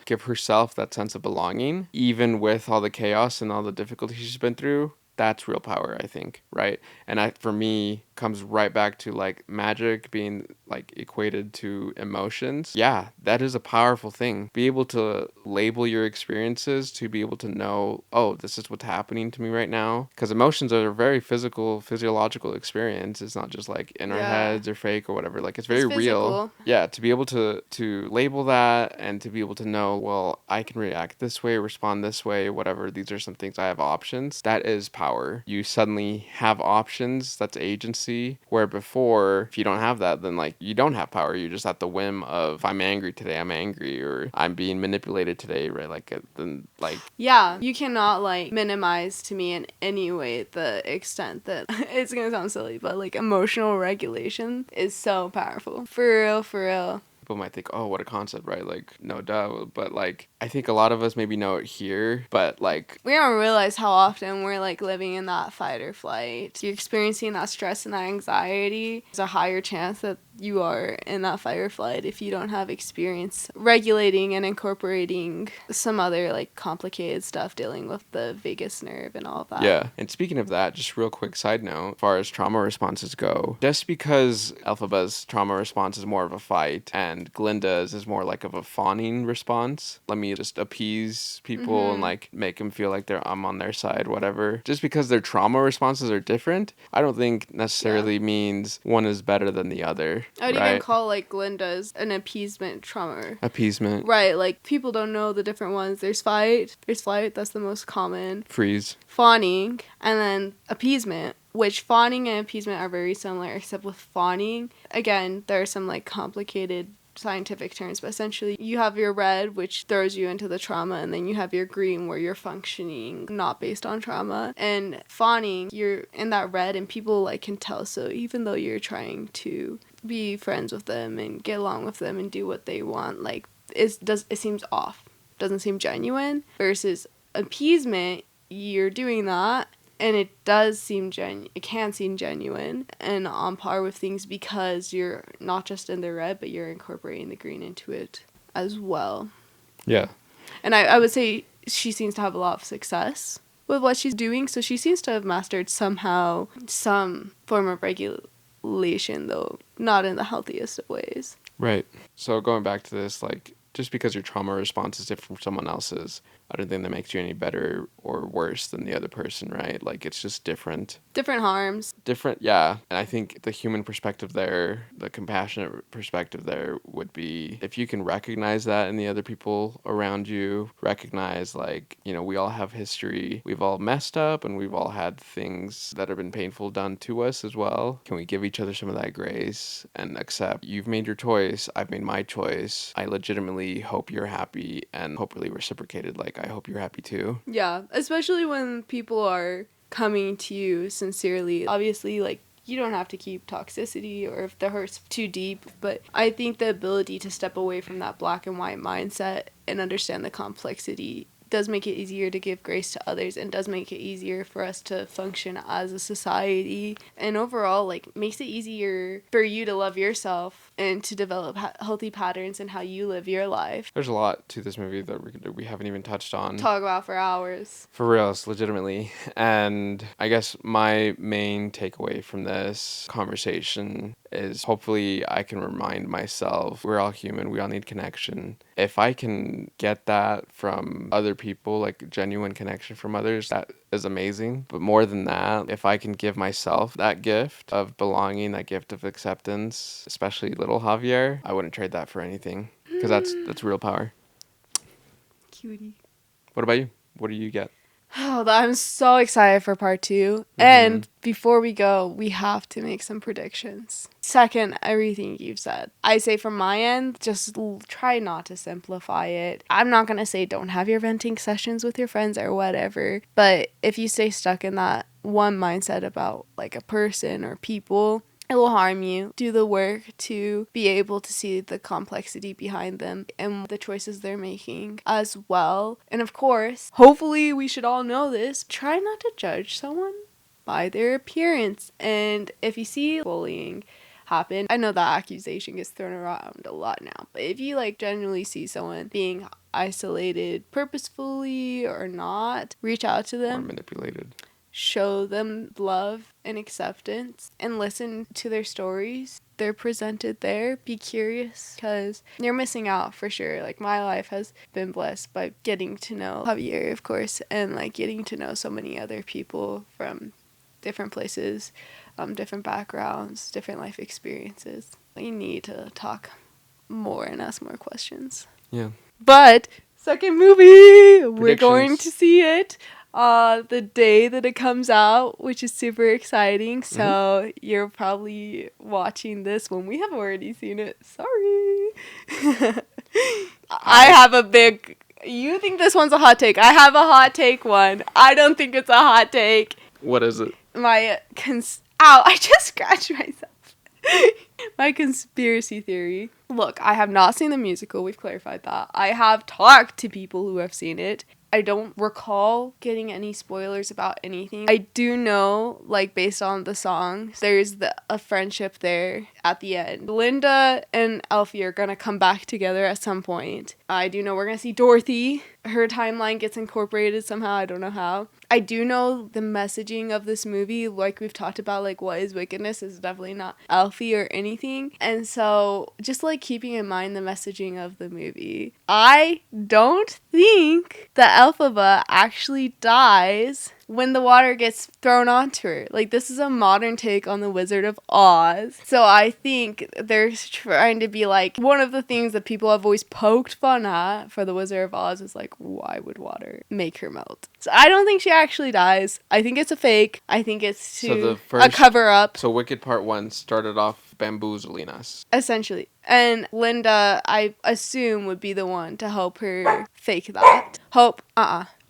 S1: give herself that sense of belonging, even with all the chaos and all the difficulties she's been through. That's real power, I think, right? And for me, comes right back to like magic being like equated to emotions. Yeah, that is a powerful thing. Be able to label your experiences, to be able to know, oh, this is what's happening to me right now. Because emotions are a very physiological experience. It's not just like in our heads or fake or whatever. Like it's very real. Yeah, to be able to label that and to be able to know, well, I can react this way, respond this way, whatever. These are some things I have options. That is power. You suddenly have options. That's agency. Where before, if you don't have that, then like you don't have power. You're just at the whim of, if I'm angry today, I'm angry, or I'm being manipulated today, right? Like then like
S2: yeah, you cannot like minimize to me in any way the extent that it's gonna sound silly, but like emotional regulation is so powerful. For real, for real.
S1: People might think, oh, what a concept, right? Like, no duh. But like, I think a lot of us maybe know it here, but like,
S2: we don't realize how often we're like living in that fight or flight. You're experiencing that stress and that anxiety. There's a higher chance that you are in that fight or flight if you don't have experience regulating and incorporating some other like complicated stuff dealing with the vagus nerve and all of that.
S1: Yeah. And speaking of that, just real quick side note, as far as trauma responses go, just because Elphaba's trauma response is more of a fight and Glinda's is more like of a fawning response, let me just appease people and like make them feel like I'm on their side, whatever. Just because their trauma responses are different, I don't think necessarily means one is better than the other.
S2: I would even call like Glinda's an appeasement trauma.
S1: Appeasement.
S2: Right, like people don't know the different ones. There's fight, there's flight, that's the most common.
S1: Freeze.
S2: Fawning, and then appeasement, which fawning and appeasement are very similar, except with fawning, again, there are some like complicated scientific terms, but essentially you have your red, which throws you into the trauma, and then you have your green where you're functioning not based on trauma. And fawning, you're in that red and people like can tell, so even though you're trying to be friends with them and get along with them and do what they want, like it seems off, doesn't seem genuine. Versus appeasement, you're doing that and it does seem it can seem genuine and on par with things because you're not just in the red, but you're incorporating the green into it as well.
S1: Yeah.
S2: And I would say she seems to have a lot of success with what she's doing, so she seems to have mastered somehow some form of regulation, though not in the healthiest of ways.
S1: Right. So going back to this, like, just because your trauma response is different from someone else's, I don't think that makes you any better or worse than the other person, right? Like, it's just different.
S2: Different harms.
S1: Different, yeah. And I think the human perspective there, the compassionate perspective there would be, if you can recognize that in the other people around you, recognize, like, you know, we all have history. We've all messed up and we've all had things that have been painful done to us as well. Can we give each other some of that grace and accept, you've made your choice, I've made my choice. I legitimately hope you're happy and hopefully reciprocated. Like, I hope you're happy too.
S2: Yeah, especially when people are coming to you sincerely. Obviously, like, you don't have to keep toxicity or if the hurt's too deep, but I think the ability to step away from that black and white mindset and understand the complexity does make it easier to give grace to others and does make it easier for us to function as a society, and overall like makes it easier for you to love yourself and to develop healthy patterns in how you live your life.
S1: There's a lot to this movie that we haven't even touched on.
S2: Talk about for hours.
S1: For real, legitimately. And I guess my main takeaway from this conversation is hopefully I can remind myself we're all human, we all need connection. If I can get that from other people, like genuine connection from others, that is amazing. But more than that, if I can give myself that gift of belonging, that gift of acceptance, especially little Javier, I wouldn't trade that for anything. Because that's real power.
S2: Cutie.
S1: What about you? What do you get?
S2: Oh, I'm so excited for part 2. And before we go, we have to make some predictions. Second, everything you've said. I say from my end, just try not to simplify it. I'm not going to say don't have your venting sessions with your friends or whatever. But if you stay stuck in that one mindset about like a person or people, it will harm you. Do the work to be able to see the complexity behind them and the choices they're making as well. And of course, hopefully we should all know this, try not to judge someone by their appearance. And if you see bullying happen, I know that accusation gets thrown around a lot now, but if you like genuinely see someone being isolated purposefully or not, reach out to them.
S1: Or manipulated.
S2: show them love and acceptance and listen to their stories. They're presented there. Be curious, because you're missing out for sure. Like, my life has been blessed by getting to know Javier, of course, and like getting to know so many other people from different places, different backgrounds, different life experiences. We need to talk more and ask more questions.
S1: Yeah.
S2: But second movie, we're going to see it the day that it comes out, which is super exciting. So you're probably watching this when we have already seen it. Sorry. I have a big... You think this one's a hot take. I have a hot take one. I don't think it's a hot take.
S1: What is it?
S2: My Ow, I just scratched myself. My conspiracy theory. Look, I have not seen the musical. We've clarified that. I have talked to people who have seen it. I don't recall getting any spoilers about anything. I do know, like, based on the songs, there's a friendship there at the end. Linda and Elfie are gonna come back together at some point. I do know we're gonna see Dorothy. Her timeline gets incorporated somehow. I don't know how. I do know the messaging of this movie, like we've talked about, like, what is wickedness, is definitely not Elfie or anything. And so just, like, keeping in mind the messaging of the movie, I don't think that Elphaba actually dies when the water gets thrown onto her. Like, this is a modern take on the Wizard of Oz. So I think they're trying to be like, one of the things that people have always poked fun at for the Wizard of Oz is like, why would water make her melt? So I don't think she actually dies. I think it's a fake. I think it's a cover up.
S1: So Wicked Part 1 started off bamboozling us.
S2: Essentially. And Linda, I assume, would be the one to help her fake that.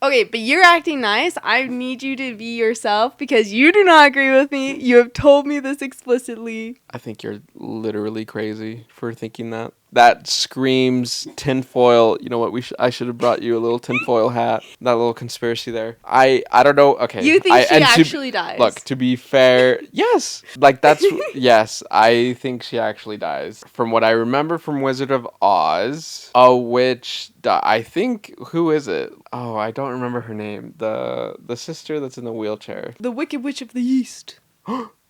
S2: Okay, but you're acting nice. I need you to be yourself because you do not agree with me. You have told me this explicitly.
S1: I think you're literally crazy for thinking that. That screams tinfoil. You know what? I should have brought you a little tinfoil hat. That little conspiracy there. I don't know. Okay.
S2: You think she actually dies?
S1: Look, to be fair, yes. Like, that's... yes, I think she actually dies. From what I remember from Wizard of Oz, a witch... I think... Who is it? Oh, I don't remember her name. The sister that's in the wheelchair.
S2: The Wicked Witch of the East.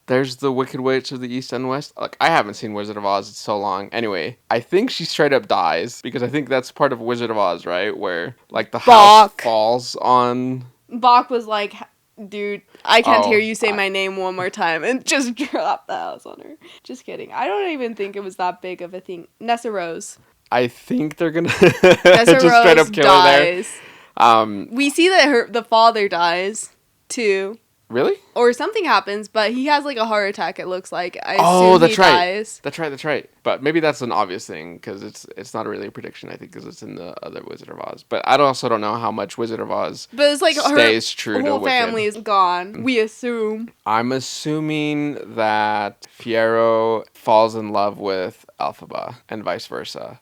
S1: There's the Wicked Witch of the East and West. Look, I haven't seen Wizard of Oz. It's so long. Anyway, I think she straight up dies because I think that's part of Wizard of Oz, right? Where, like, the house falls on...
S2: Bach was like, dude, I can't hear you say my name one more time, and just drop the house on her. Just kidding. I don't even think it was that big of a thing. Nessa Rose.
S1: I think they're gonna
S2: Nessa
S1: just
S2: Rose
S1: straight up kill
S2: dies.
S1: her there.
S2: We see that the father dies, too.
S1: Really?
S2: Or something happens, but he has, like, a heart attack, it looks like. I assume
S1: that's
S2: he
S1: right.
S2: dies.
S1: That's right. But maybe that's an obvious thing, because it's not really a prediction, I think, because it's in the other Wizard of Oz. But I also don't know how much Wizard of Oz stays true to Wicked.
S2: Her whole family is gone, we assume.
S1: I'm assuming that Fiyero falls in love with Elphaba, and vice versa.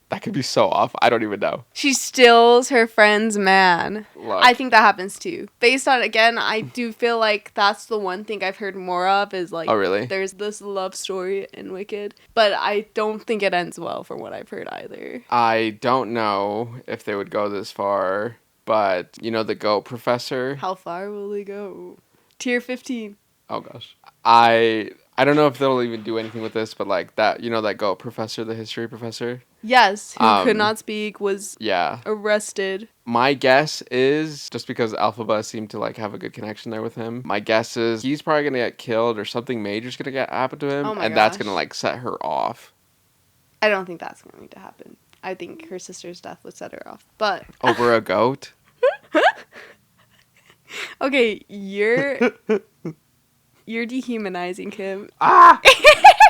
S1: That could be so off. I don't even know.
S2: She steals her friend's man.
S1: Look.
S2: I think that happens too. Based on, again, I do feel like that's the one thing I've heard more of is like...
S1: Oh, really?
S2: There's this love story in Wicked. But I don't think it ends well from what I've heard either.
S1: I don't know if they would go this far, but you know the goat professor?
S2: How far will they go? Tier 15.
S1: Oh, gosh. I don't know if they'll even do anything with this, but like that, you know, that goat professor, the history professor?
S2: Yes, who could not speak, was
S1: yeah.
S2: arrested.
S1: My guess is, just because Elphaba seemed to like have a good connection there with him, my guess is he's probably going to get killed or something major's going to happen to him, and that's going to like set her off.
S2: I don't think that's going to happen. I think her sister's death would set her off, but...
S1: Over a goat?
S2: Okay, you're dehumanizing him.
S1: Ah!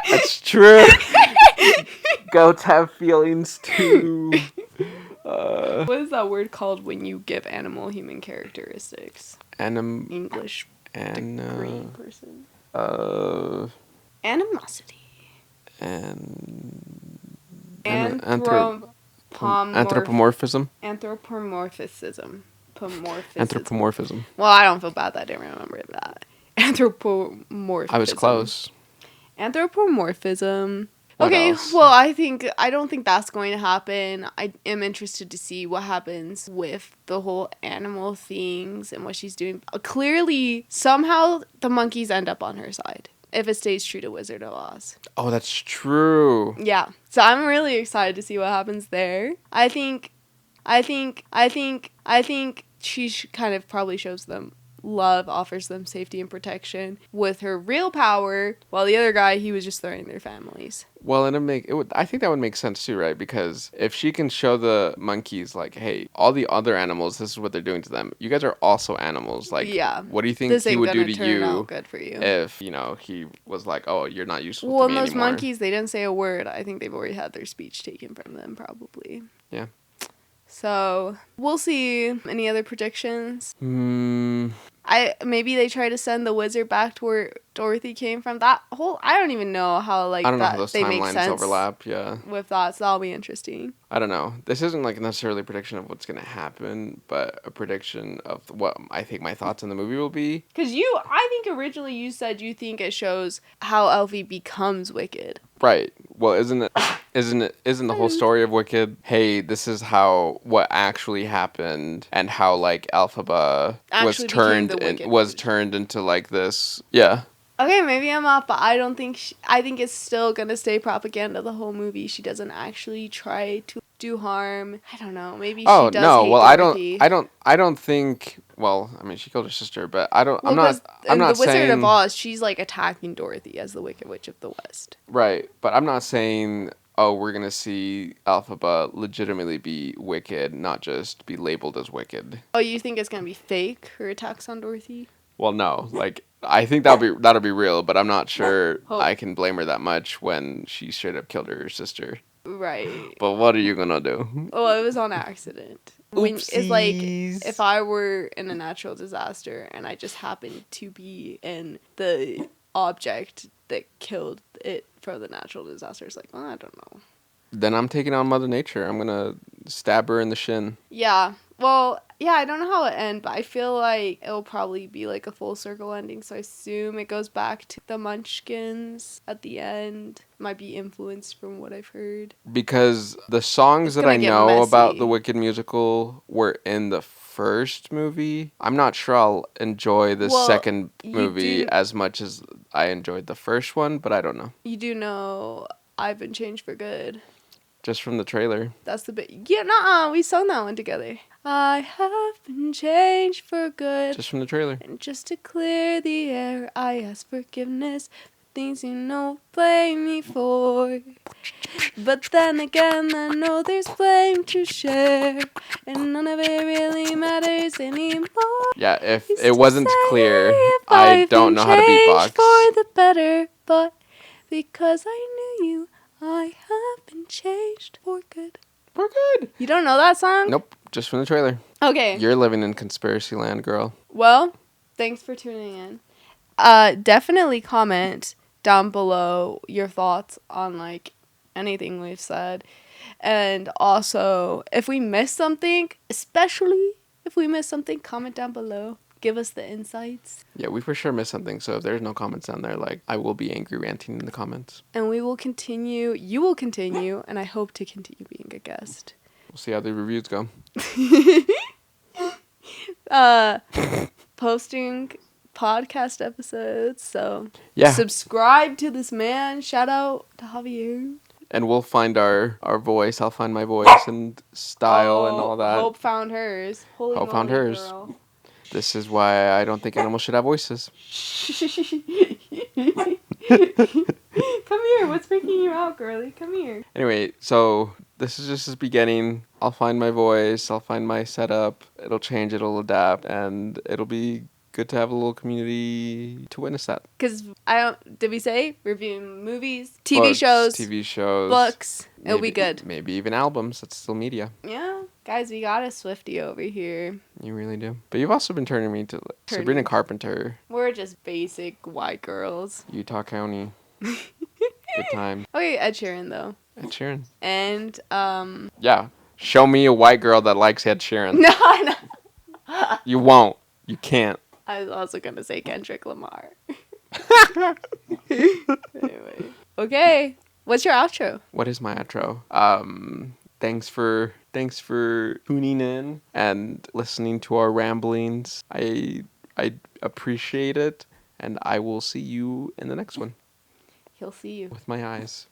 S1: That's true. Goats have feelings too.
S2: What is that word called when you give animal human characteristics? English degree person. Animosity.
S1: Anthropomorphism.
S2: Anthropomorphism. Well, I don't feel bad that I didn't remember that. Anthropomorphism.
S1: I was close.
S2: Anthropomorphism. Okay,
S1: else?
S2: well, I don't think that's going to happen. I am interested to see what happens with the whole animal things and what she's doing. Clearly, somehow the monkeys end up on her side if it stays true to Wizard of Oz.
S1: Oh, that's true.
S2: Yeah. So I'm really excited to see what happens there. I think she kind of probably shows them love, offers them safety and protection with her real power, while the other guy, he was just threatening their families.
S1: Well, and I think that would make sense too, right? Because if she can show the monkeys, like, hey, all the other animals, this is what they're doing to them. You guys are also animals. Like,
S2: yeah,
S1: what do you think
S2: this
S1: he
S2: ain't
S1: would do
S2: gonna
S1: to
S2: turn
S1: you
S2: out good for you
S1: if, he was like, oh, you're not useful
S2: well,
S1: to me
S2: and those
S1: anymore?
S2: monkeys, they didn't say a word. I think they've already had their speech taken from them, probably.
S1: Yeah.
S2: So, we'll see. Any other predictions? Maybe they try to send the wizard back to where Dorothy came from. That whole, I don't even know how, like,
S1: I don't know
S2: that
S1: how those
S2: they make
S1: timelines
S2: sense
S1: overlap, yeah.
S2: with that, so that'll be interesting.
S1: I don't know. This isn't, like, necessarily a prediction of what's going to happen, but a prediction of what I think my thoughts on the movie will be.
S2: Because I think originally you said you think it shows how Elfie becomes wicked.
S1: Right. Well, isn't the whole story of Wicked, hey, this is what actually happened and how, like, Elphaba was turned into, like, this. Yeah.
S2: Okay, maybe I'm off, but I don't think I think it's still gonna stay propaganda the whole movie. She doesn't actually try to do harm. I don't know. Maybe she does hate Dorothy.
S1: I don't think. Well, I mean, she killed her sister, but I'm not
S2: the Wizard
S1: saying,
S2: of Oz, she's like attacking Dorothy as the Wicked Witch of the West.
S1: Right, but I'm not saying, oh, we're gonna see Elphaba legitimately be wicked, not just be labeled as wicked.
S2: Oh, you think it's gonna be fake, her attacks on Dorothy?
S1: Well, no, like, I think that'll be real, but I'm not sure I can blame her that much when she straight up killed her sister.
S2: Right.
S1: But what are you gonna do?
S2: Well, it was on accident. It's like if I were in a natural disaster and I just happened to be in the object that killed it from the natural disaster. It's like, well, I don't know.
S1: Then I'm taking on Mother Nature. I'm gonna stab her in the shin.
S2: Yeah. Well, yeah, I don't know how it ends, but I feel like it'll probably be like a full circle ending. So I assume it goes back to the Munchkins at the end. Might be influenced from what I've heard.
S1: Because the songs that I know about the Wicked musical were in the first movie. I'm not sure I'll enjoy the second movie as much as I enjoyed the first one, but I don't know.
S2: You do know I've Been Changed for Good.
S1: Just from the trailer.
S2: That's the bit. Yeah, nuh-uh. We sung that one together. I have been changed for good.
S1: Just from the trailer.
S2: And just to clear the air, I ask forgiveness for things blame me for. But then again, I know there's blame to share. And none of it really matters anymore.
S1: Yeah, if it wasn't clear, I don't know how to beatbox.
S2: For the better, but because I knew you, I have been changed for good.
S1: For good.
S2: You don't know that song?
S1: Nope, just from the trailer.
S2: Okay.
S1: You're living in conspiracy land, girl.
S2: Well, thanks for tuning in. Definitely comment down below your thoughts on, like, anything we've said. And also, if we missed something, especially if we missed something, comment down below. Give us the insights.
S1: Yeah, we for sure missed something. So if there's no comments down there, like, I will be angry ranting in the comments.
S2: And we will continue. You will continue. And I hope to continue being a guest.
S1: We'll see how the reviews go.
S2: Posting podcast episodes. So
S1: yeah,
S2: subscribe to this man. Shout out to Javier.
S1: And we'll find our voice. I'll find my voice and style and all that.
S2: Hope found hers.
S1: Hope found hers.
S2: Girl.
S1: This is why I don't think animals should have voices.
S2: Come here. What's freaking you out, girly? Come here.
S1: Anyway, so this is just the beginning. I'll find my voice. I'll find my setup. It'll change. It'll adapt. And it'll be good to have a little community to witness that.
S2: Because did we say reviewing movies, TV shows, books? It'll be good.
S1: Maybe even albums. That's still media.
S2: Yeah. Guys, we got a Swiftie over here.
S1: You really do. But you've also been turning me to Sabrina Carpenter.
S2: We're just basic white girls.
S1: Utah County. Good time.
S2: Okay, Ed Sheeran, though.
S1: Ed Sheeran.
S2: And,
S1: yeah. Show me a white girl that likes Ed Sheeran.
S2: No.
S1: You won't. You can't.
S2: I was also going to say Kendrick Lamar. Anyway. Okay. What's your outro?
S1: What is my outro? Thanks for tuning in and listening to our ramblings. I appreciate it, and I will see you in the next one.
S2: He'll see you
S1: with my eyes.